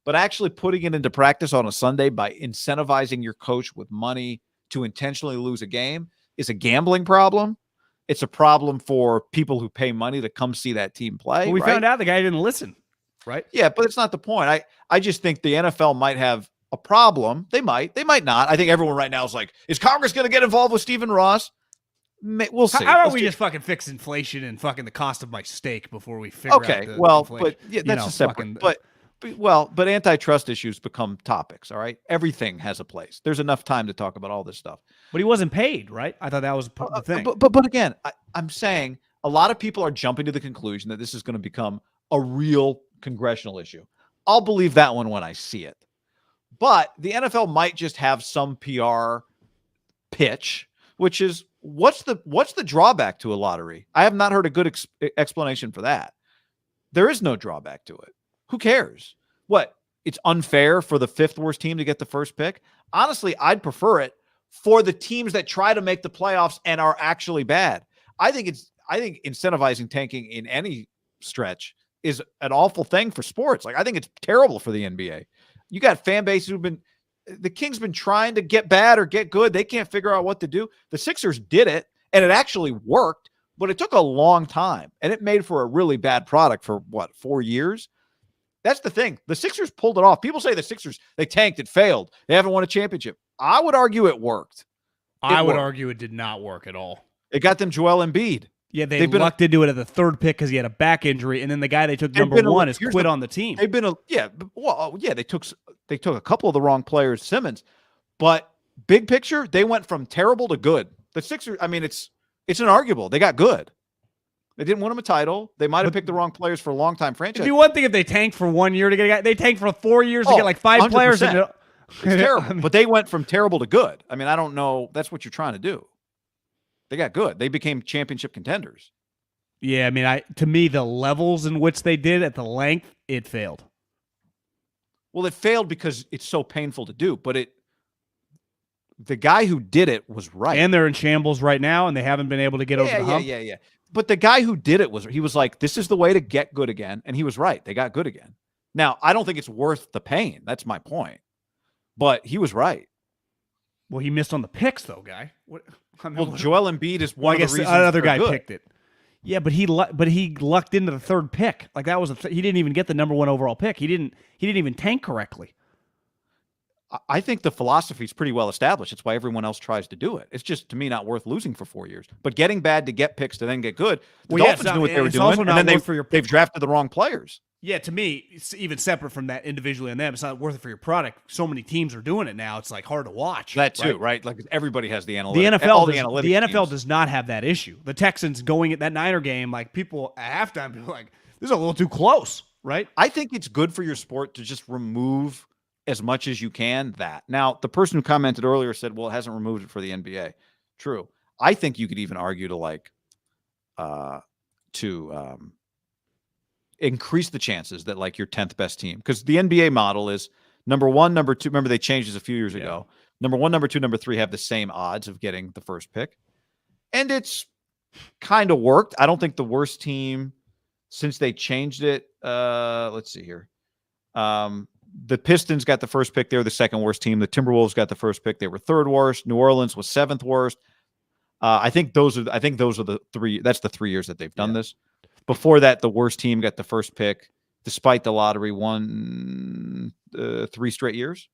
Speaker 1: But actually putting it into practice on a Sunday by incentivizing your coach with money to intentionally lose a game is a gambling problem. It's a problem for people who pay money to come see that team play.
Speaker 2: Well, we found out the guy didn't listen, right?
Speaker 1: Yeah, but it's not the point. I just think the NFL might have a problem. They might not. I think everyone right now is like, is Congress going to get involved with Stephen Ross? We'll see.
Speaker 2: How about we just fucking fix inflation and fucking the cost of my steak before we figure out the inflation?
Speaker 1: But yeah, that's a separate. But antitrust issues become topics. All right, everything has a place. There's enough time to talk about all this stuff.
Speaker 2: But he wasn't paid, right? I thought that was the thing.
Speaker 1: But again, I'm saying a lot of people are jumping to the conclusion that this is going to become a real congressional issue. I'll believe that one when I see it. But the NFL might just have some PR pitch, which is what's the drawback to a lottery? I have not heard a good explanation for that. There is no drawback to it. Who cares? What? It's unfair for the 5th worst team to get the first pick? Honestly, I'd prefer it for the teams that try to make the playoffs and are actually bad. I think incentivizing tanking in any stretch is an awful thing for sports. Like, I think it's terrible for the NBA. You got fan bases the Kings been trying to get bad or get good. They can't figure out what to do. The Sixers did it, and it actually worked, but it took a long time, and it made for a really bad product for 4 years? That's the thing. The Sixers pulled it off. People say the Sixers, they tanked, it failed. They haven't won a championship. I would argue it worked.
Speaker 2: I would argue it did not work at all.
Speaker 1: It got them Joel Embiid.
Speaker 2: Yeah, they lucked into it at the 3rd pick because he had a back injury, and then the guy they took number 1 has quit on the team.
Speaker 1: They took a couple of the wrong players, Simmons, but big picture, they went from terrible to good. The Sixers, I mean, it's inarguable. They got good. They didn't win them a title. They might have picked the wrong players for a long-time franchise.
Speaker 2: It'd be one thing if they tanked for 1 year to get a guy. They tanked for 4 years to get like 5 players.
Speaker 1: It's terrible, but they went from terrible to good. I mean, I don't know. That's what you're trying to do. They got good. They became championship contenders.
Speaker 2: Yeah, I mean, to me, the levels in which they did at the length, it failed.
Speaker 1: Well, it failed because it's so painful to do, but the guy who did it was right.
Speaker 2: And they're in shambles right now, and they haven't been able to get over the hump.
Speaker 1: Yeah. But the guy who did it he was like, this is the way to get good again. And he was right. They got good again. Now, I don't think it's worth the pain. That's my point. But he was right.
Speaker 2: Well, he missed on the picks, though, guy.
Speaker 1: Joel Embiid is one of the reasons
Speaker 2: another guy
Speaker 1: good.
Speaker 2: picked it. Yeah, but he lucked into the 3rd pick. Like that was he didn't even get the number 1 overall pick. He didn't even tank correctly.
Speaker 1: I think the philosophy is pretty well established. It's why everyone else tries to do it. It's just, to me, not worth losing for 4 years. But getting bad to get picks to then get good, the Dolphins knew what they were doing, and then they've drafted the wrong players.
Speaker 2: Yeah, to me, it's even separate from that individually and them. It's not worth it for your product. So many teams are doing it now. It's like hard to watch.
Speaker 1: That too, right? Like everybody has the analytics.
Speaker 2: The NFL does not have that issue. The Texans going at that Niner game, like people at halftime, people like, this is a little too close, right?
Speaker 1: I think it's good for your sport to just remove as much as you can that. Now, the person who commented earlier said, well, it hasn't removed it for the NBA. True. I think you could even argue to increase the chances that like your 10th best team, because the NBA model is number 1, number 2. Remember, they changed this a few years ago. Number 1, number 2, number 3 have the same odds of getting the first pick. And it's kind of worked. I don't think the worst team since they changed it. Let's see here. The Pistons got the first pick. They were the 2nd worst team. The Timberwolves got the first pick. They were 3rd worst. New Orleans was 7th worst. I think those are the 3. That's the 3 years that they've done this. Before that, the worst team got the first pick, despite the lottery, won 3 straight years.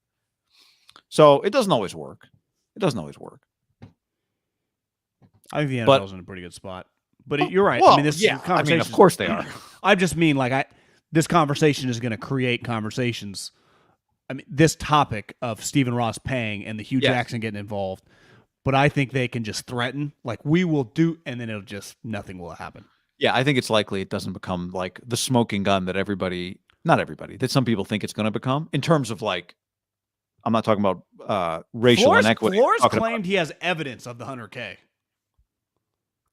Speaker 1: So it doesn't always work.
Speaker 2: I think the NFL's in a pretty good spot. But you're right.
Speaker 1: Well,
Speaker 2: I mean, this conversation.
Speaker 1: of course they are.
Speaker 2: I just mean this conversation is going to create conversations. I mean, this topic of Stephen Ross paying and the Hugh Jackson getting involved. But I think they can just threaten, like, we will do, and then nothing will happen.
Speaker 1: Yeah, I think it's likely it doesn't become like the smoking gun that that some people think it's going to become in terms of like, I'm not talking about racial inequity.
Speaker 2: Flores claimed he has evidence of the 100K.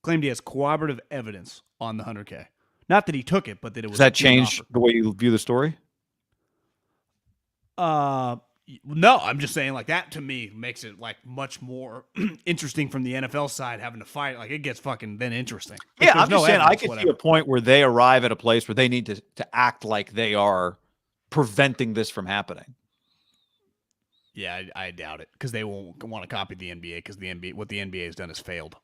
Speaker 2: Claimed he has corroborative evidence on the 100K. Not that he took it, but that it was.
Speaker 1: Does that change the way you view the story?
Speaker 2: No, I'm just saying like that to me makes it like much more interesting from the NFL side having to fight. Like it gets fucking then interesting.
Speaker 1: Yeah, I'm just saying I could see a point where they arrive at a place where they need to act like they are preventing this from happening.
Speaker 2: Yeah, I doubt it because they won't want to copy the NBA because what the NBA has done has failed.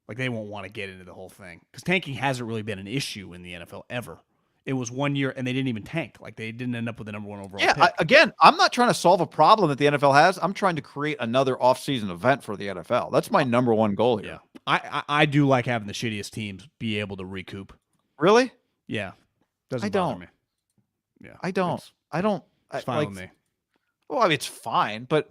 Speaker 2: Like they won't want to get into the whole thing because tanking hasn't really been an issue in the NFL ever. It was 1 year, and they didn't even tank. Like, they didn't end up with the number 1 overall pick.
Speaker 1: Again, I'm not trying to solve a problem that the NFL has. I'm trying to create another offseason event for the NFL. That's my number 1 goal here.
Speaker 2: Yeah. I do like having the shittiest teams be able to recoup.
Speaker 1: Really?
Speaker 2: Yeah. Doesn't bother me. Yeah.
Speaker 1: I don't.
Speaker 2: It's fine with me.
Speaker 1: Well, I mean, it's fine. But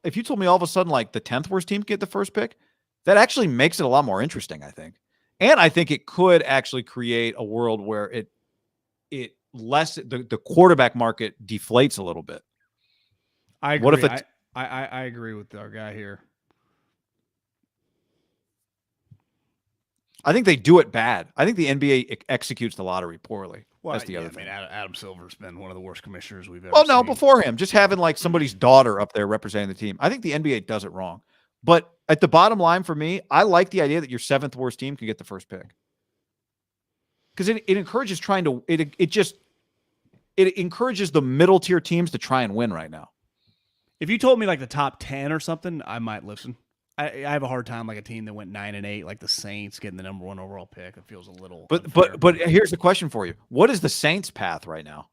Speaker 1: if you told me all of a sudden, like, the 10th worst team get the first pick, that actually makes it a lot more interesting, I think. And I think it could actually create a world where the quarterback market deflates a little bit.
Speaker 2: I agree.
Speaker 1: What if
Speaker 2: I agree with our guy here.
Speaker 1: I think they do it bad. I think the NBA executes the lottery poorly.
Speaker 2: Well,
Speaker 1: That's the other
Speaker 2: I
Speaker 1: thing.
Speaker 2: mean, Adam Silver's been one of the worst commissioners we've ever
Speaker 1: Well, no,
Speaker 2: seen.
Speaker 1: before him, just having like somebody's daughter up there representing the team. I think the NBA does it wrong. But at the bottom line for me, I like the idea that your seventh worst team can get the first pick. Because it encourages it encourages the middle tier teams to try and win right now.
Speaker 2: If you told me like the top 10 or something, I might listen. I have a hard time like a team that went 9-8, like the Saints getting the number 1 overall pick. It feels a little.
Speaker 1: But here's the question for you: what is the Saints' path right now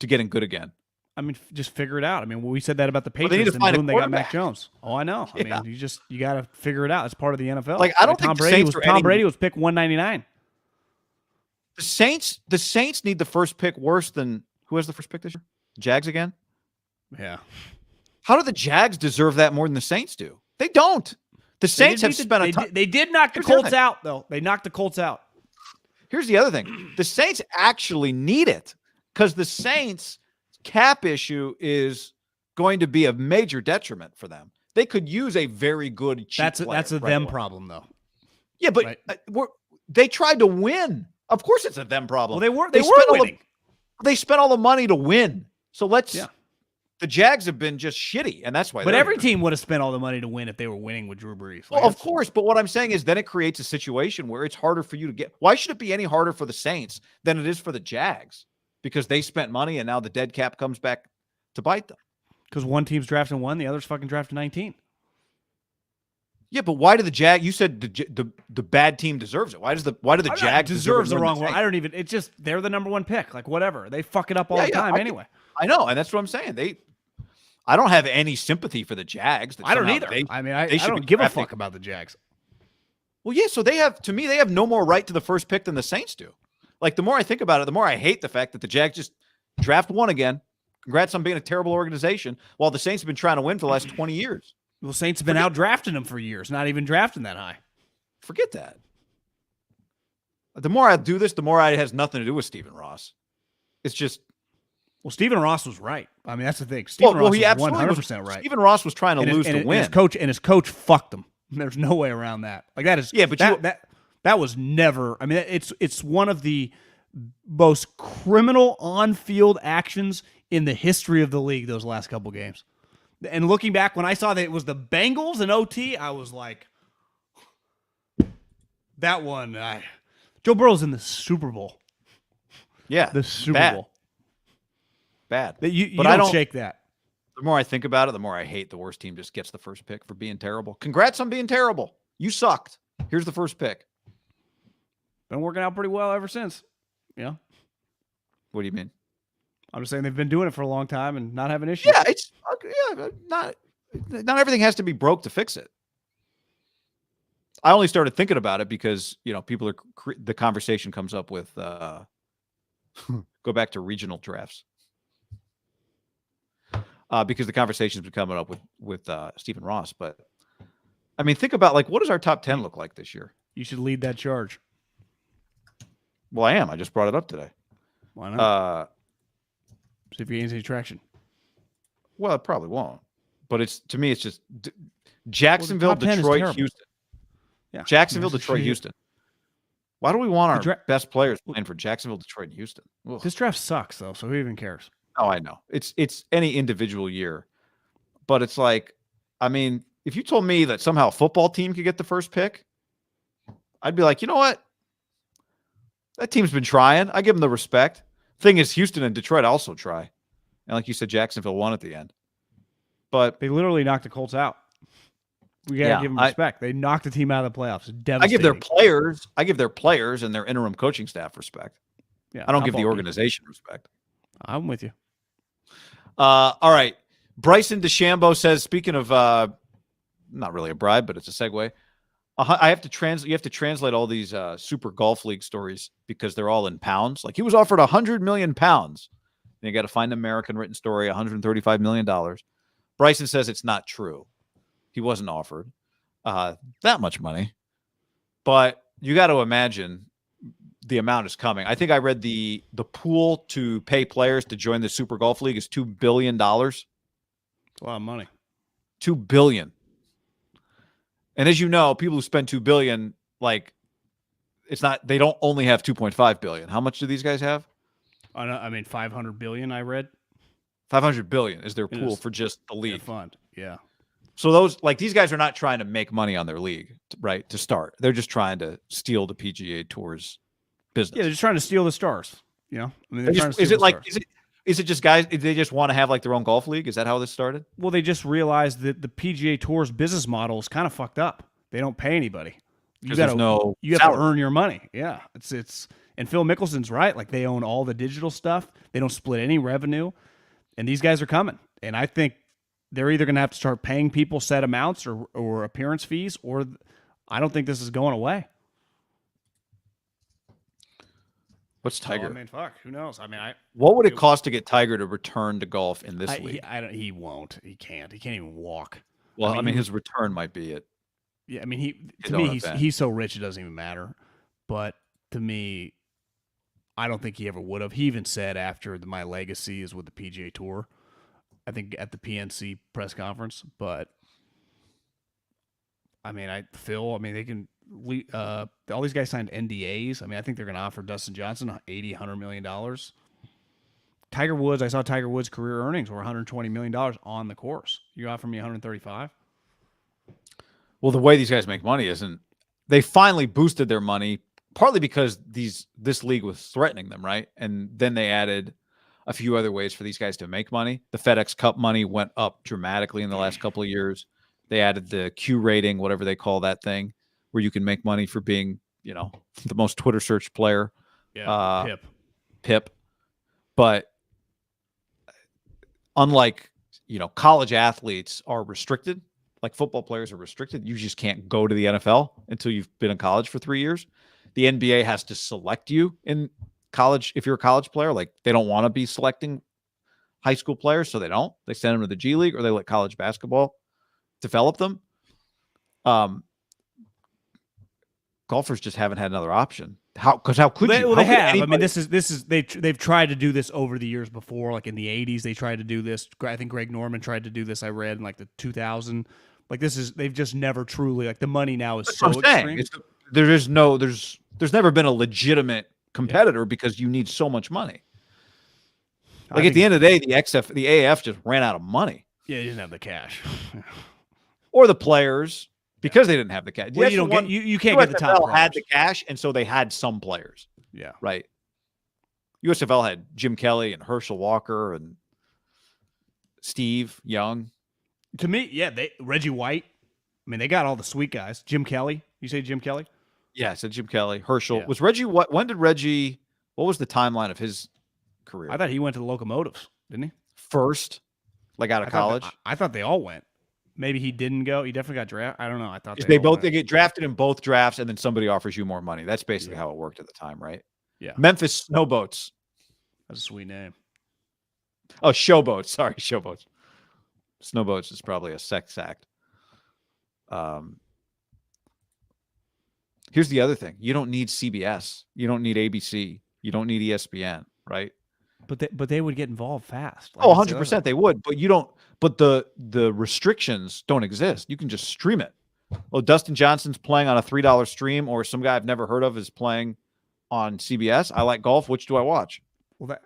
Speaker 1: to getting good again?
Speaker 2: I mean, just figure it out. I mean, we said that about the
Speaker 1: Well, they need
Speaker 2: Patriots,
Speaker 1: to find a
Speaker 2: and boom, they got Mac
Speaker 1: quarterback.
Speaker 2: Jones. Oh, I know. I
Speaker 1: Yeah.
Speaker 2: mean, you got to figure it out. It's part of the NFL.
Speaker 1: Like, I don't think
Speaker 2: Tom
Speaker 1: the
Speaker 2: Brady
Speaker 1: Saints
Speaker 2: was
Speaker 1: are any-
Speaker 2: Brady was pick 199.
Speaker 1: The Saints need the first pick worse than who has the first pick this year? Jags again?
Speaker 2: Yeah.
Speaker 1: How do the Jags deserve that more than the Saints do? They don't. The Saints have spent a ton.
Speaker 2: They did knock the
Speaker 1: Here's the
Speaker 2: Colts
Speaker 1: thing.
Speaker 2: out, though. They knocked the Colts out.
Speaker 1: Here's the other thing. The Saints actually need it because the Saints cap issue is going to be a major detriment for them. They could use a very good cheap
Speaker 2: That's a
Speaker 1: player right
Speaker 2: them
Speaker 1: away.
Speaker 2: problem, though.
Speaker 1: Yeah, but
Speaker 2: Right.
Speaker 1: they tried to win. Of course it's a them problem.
Speaker 2: Well, they were
Speaker 1: spent
Speaker 2: winning.
Speaker 1: They spent all the money to win. So
Speaker 2: Yeah.
Speaker 1: the Jags have been just shitty, and that's why.
Speaker 2: But
Speaker 1: they're
Speaker 2: every
Speaker 1: here.
Speaker 2: team would have spent all the money to win if they were winning with Drew Brees.
Speaker 1: Well, of course, but what I'm saying is then it creates a situation where it's harder for you to get. Why should it be any harder for the Saints than it is for the Jags? Because they spent money and now the dead cap comes back to bite them.
Speaker 2: Because one team's drafting 1, the other's fucking drafting 19.
Speaker 1: Yeah, but why do the Jag? You said the bad team deserves it. Why do the Jags
Speaker 2: deserves the
Speaker 1: deserve it more
Speaker 2: wrong
Speaker 1: than
Speaker 2: one?
Speaker 1: Saints?
Speaker 2: I don't even. It's just they're the number 1 pick. Like whatever, they fuck it up all the time anyway.
Speaker 1: I know, and that's what I'm saying. I don't have any sympathy for the Jags.
Speaker 2: I don't either. I
Speaker 1: should
Speaker 2: don't
Speaker 1: be
Speaker 2: give a
Speaker 1: drafting-
Speaker 2: fuck about the Jags.
Speaker 1: Well, yeah, so they have no more right to the first pick than the Saints do. Like the more I think about it, the more I hate the fact that the Jags just draft 1 again. Congrats on being a terrible organization, while the Saints have been trying to win for the last 20 years.
Speaker 2: Well, Saints have been out drafting them for years, not even drafting that high.
Speaker 1: Forget that. The more I do this, the more it has nothing to do with Stephen Ross. It's just
Speaker 2: Well, Stephen Ross was right. I mean, that's the thing. Stephen Ross
Speaker 1: he
Speaker 2: was
Speaker 1: absolutely
Speaker 2: 100% right.
Speaker 1: Stephen Ross was trying to lose to win.
Speaker 2: His coach fucked him. There's no way around that. Like that is that was never. I mean, it's one of the most criminal on-field actions in the history of the league. Those last couple games, and looking back, when I saw that it was the Bengals in OT, I was like, that one. Joe Burrow's in the Super Bowl.
Speaker 1: Yeah,
Speaker 2: The Super Bowl.
Speaker 1: Bad.
Speaker 2: You
Speaker 1: But
Speaker 2: don't shake that.
Speaker 1: The more I think about it, the more I hate the worst team just gets the first pick for being terrible. Congrats on being terrible. You sucked. Here's the first pick.
Speaker 2: Been working out pretty well ever since. Yeah.
Speaker 1: What do you mean?
Speaker 2: I'm just saying they've been doing it for a long time and not having issues.
Speaker 1: Yeah, it's not everything has to be broke to fix it. I only started thinking about it because, people the conversation comes up with go back to regional drafts. Because the conversation's been coming up with Stephen Ross, but I mean, think about what does our top 10 look like this year?
Speaker 2: You should lead that charge.
Speaker 1: Well, I am. I just brought it up today.
Speaker 2: Why not? See if he gains any traction.
Speaker 1: Well, it probably won't. But to me, it's just Jacksonville,
Speaker 2: top 10 is
Speaker 1: Detroit,
Speaker 2: terrible.
Speaker 1: Houston.
Speaker 2: Yeah.
Speaker 1: Jacksonville,
Speaker 2: That's
Speaker 1: Detroit,
Speaker 2: shitty.
Speaker 1: Houston. Why do we want
Speaker 2: The
Speaker 1: our best players playing for Jacksonville, Detroit, and Houston? Ugh.
Speaker 2: This draft sucks, though, so who even cares?
Speaker 1: Oh, I know. It's any individual year. But it's like, I mean, if you told me that somehow a football team could get the first pick, I'd be like, you know what? That team's been trying. I give them the respect. Thing is, Houston and Detroit also try. And like you said, Jacksonville won at the end. But
Speaker 2: They literally knocked the Colts out. We got to give them respect. They knocked the team out of the playoffs. Devastating.
Speaker 1: I give their players and their interim coaching staff respect.
Speaker 2: Yeah,
Speaker 1: I don't give the
Speaker 2: football
Speaker 1: organization respect.
Speaker 2: I'm with you.
Speaker 1: All right. Bryson DeChambeau says, speaking of not really a bribe, but it's a segue. I have to translate. You have to translate all these Super Golf League stories because they're all in pounds. Like he was offered 100 million pounds. And you got to find an American written story, $135 million. Bryson says it's not true. He wasn't offered that much money. But you got to imagine the amount is coming. I think I read the pool to pay players to join the Super Golf League is $2 billion.
Speaker 2: It's a lot of money.
Speaker 1: $2 billion. And as you know, people who spend $2 billion, like, it's not. They don't only have $2.5 billion. How much do these guys have?
Speaker 2: I mean, $500 billion. I read
Speaker 1: $500 billion is their pool for just the league
Speaker 2: fund. Yeah.
Speaker 1: So those, like, these guys are not trying to make money on their league, right? To start, they're just trying to steal the PGA Tour's business.
Speaker 2: Yeah, they're just trying to steal the stars. You know, I mean, they're trying to steal
Speaker 1: is it
Speaker 2: the
Speaker 1: like
Speaker 2: stars.
Speaker 1: is it just guys? They just want to have like their own golf league? Is that how this started?
Speaker 2: Well, they just realized that the PGA Tour's business model is kind of fucked up. They don't pay anybody. You have to earn your money. Yeah, it's and Phil Mickelson's right. Like, they own all the digital stuff. They don't split any revenue, and these guys are coming. And I think they're either going to have to start paying people set amounts or appearance fees, or I don't think this is going away.
Speaker 1: What's Tiger?
Speaker 2: I mean, fuck, who knows? I mean,
Speaker 1: what would it cost to get Tiger to return to golf in this league?
Speaker 2: He won't. He can't. He can't even walk.
Speaker 1: Well, I mean his return might be it.
Speaker 2: Yeah, I mean, to me, he's so rich it doesn't even matter. But to me, I don't think he ever would have. He even said after my legacy is with the PGA Tour, I think at the PNC press conference. But I mean, they can. All these guys signed NDAs. I mean, I think they're going to offer Dustin Johnson $100 million. Tiger Woods, I saw Tiger Woods' career earnings were $120 million on the course. You offer me $135?
Speaker 1: Well, the way these guys make money isn't. They finally boosted their money, partly because this league was threatening them, right? And then they added a few other ways for these guys to make money. The FedEx Cup money went up dramatically in the last couple of years. They added the Q rating, whatever they call that thing, where you can make money for being, the most Twitter searched player.
Speaker 2: Yeah,
Speaker 1: Pip. But unlike, college athletes are restricted, like football players are restricted. You just can't go to the NFL until you've been in college for 3 years. The NBA has to select you in college if you're a college player. Like, they don't want to be selecting high school players, so they don't. They send them to the G League, or they let college basketball develop them. Golfers just haven't had another option. How could you?
Speaker 2: Well, they have. Anybody... I mean, they've tried to do this over the years before. Like in the 80s, they tried to do this. I think Greg Norman tried to do this. I read in like the 2000. Like, they've just never truly, like, the money now is so extreme.
Speaker 1: There's never been a legitimate competitor because you need so much money. Like, at the end of the day, the AAF just ran out of money.
Speaker 2: Yeah, they didn't have the cash.
Speaker 1: Or the players, because they didn't have the cash.
Speaker 2: Well, you can't get the top
Speaker 1: USFL had the cash, and so they had some players.
Speaker 2: Yeah.
Speaker 1: Right. USFL had Jim Kelly and Herschel Walker and Steve Young.
Speaker 2: To me, yeah, Reggie White. I mean, they got all the sweet guys. Jim Kelly. You say Jim Kelly?
Speaker 1: Yeah, I said Jim Kelly. Herschel. Yeah. Was Reggie what? When did Reggie? What was the timeline of his career?
Speaker 2: I thought he went to the Locomotives, didn't he?
Speaker 1: First, like out of college.
Speaker 2: I thought they all went. Maybe he didn't go. He definitely got drafted. I don't know. I thought
Speaker 1: they get drafted in both drafts, and then somebody offers you more money. That's basically how it worked at the time, right?
Speaker 2: Yeah.
Speaker 1: Memphis Snowboats.
Speaker 2: That's a sweet name.
Speaker 1: Oh, Showboats. Sorry, Showboats. Snowboats is probably a sex act. Here's the other thing. You don't need CBS. You don't need ABC. You don't need ESPN, right?
Speaker 2: But they would get involved fast.
Speaker 1: Like, 100% they would. But you don't. But the restrictions don't exist. You can just stream it. Oh, Dustin Johnson's playing on a $3 stream, or some guy I've never heard of is playing on CBS. I like golf. Which do I watch?
Speaker 2: Well,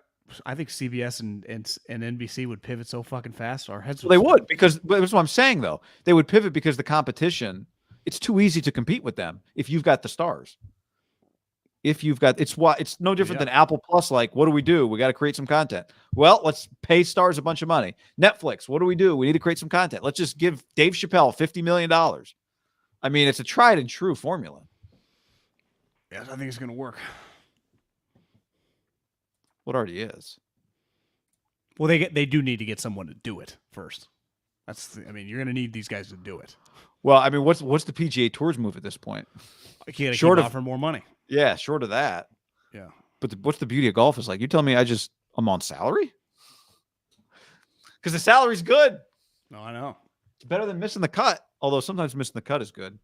Speaker 2: I think CBS and NBC would pivot so fucking fast. Our heads.
Speaker 1: They would, because that's what I'm saying, though. They would pivot because the competition. It's too easy to compete with them if you've got the stars. It's no different than Apple Plus. Like, what do? We got to create some content. Well, let's pay stars a bunch of money. Netflix, what do? We need to create some content. Let's just give Dave Chappelle $50 million. I mean, it's a tried and true formula.
Speaker 2: Yes, I think it's going to work.
Speaker 1: What already is.
Speaker 2: Well, they do need to get someone to do it first. You're going to need these guys to do it.
Speaker 1: Well, I mean, what's the PGA Tour's move at this point?
Speaker 2: I can't offer more money.
Speaker 1: Yeah, short of that.
Speaker 2: Yeah.
Speaker 1: But what's the beauty of golf is, like, you tell me I'm on salary? Because the salary's good.
Speaker 2: No, I know.
Speaker 1: It's better than missing the cut, although sometimes missing the cut is good.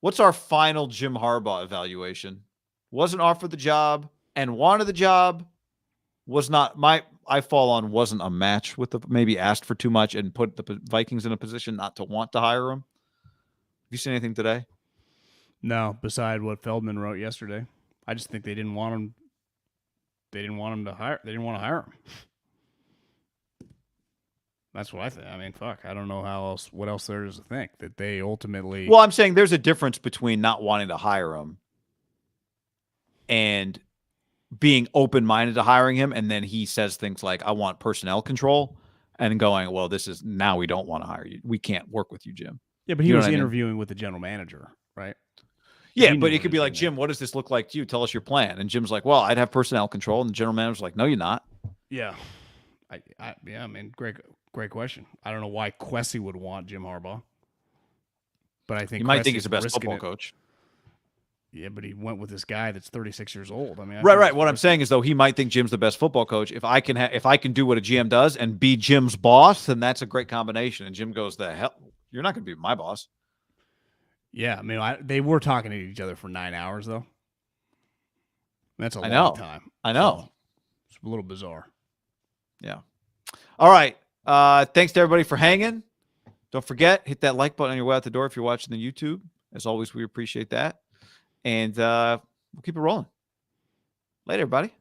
Speaker 1: What's our final Jim Harbaugh evaluation? Wasn't offered the job and wanted the job. Was not I fall on wasn't a match with maybe asked for too much and put the Vikings in a position not to want to hire him. Have you seen anything today?
Speaker 2: No, beside what Feldman wrote yesterday. I just think they didn't want him. They didn't want him to hire. They didn't want to hire him. That's what I think. I mean, fuck. I don't know what else there is to think that they ultimately.
Speaker 1: Well, I'm saying there's a difference between not wanting to hire him and being open-minded to hiring him, and then he says things like, I want personnel control, and going, well, now we don't want to hire you. We can't work with you, Jim.
Speaker 2: Yeah, but he was interviewing with the general manager, right?
Speaker 1: Yeah, but it could be like, Jim, what does this look like to you? Tell us your plan. And Jim's like, well, I'd have personnel control. And the general manager's like, no, you're not.
Speaker 2: Yeah. I mean, great question. I don't know why Quessy would want Jim Harbaugh. But I think
Speaker 1: you might think he's the best football coach.
Speaker 2: Yeah, but he went with this guy that's 36 years old. I mean,
Speaker 1: right. What I'm saying is, though, he might think Jim's the best football coach. If I can do what a GM does and be Jim's boss, then that's a great combination. And Jim goes, the hell, you're not going to be my boss.
Speaker 2: Yeah, I mean, they were talking to each other for 9 hours, though. That's a long time.
Speaker 1: I know.
Speaker 2: So it's a little bizarre.
Speaker 1: Yeah. All right. Thanks to everybody for hanging. Don't forget, hit that like button on your way out the door if you're watching the YouTube. As always, we appreciate that. And we'll keep it rolling. Later, everybody.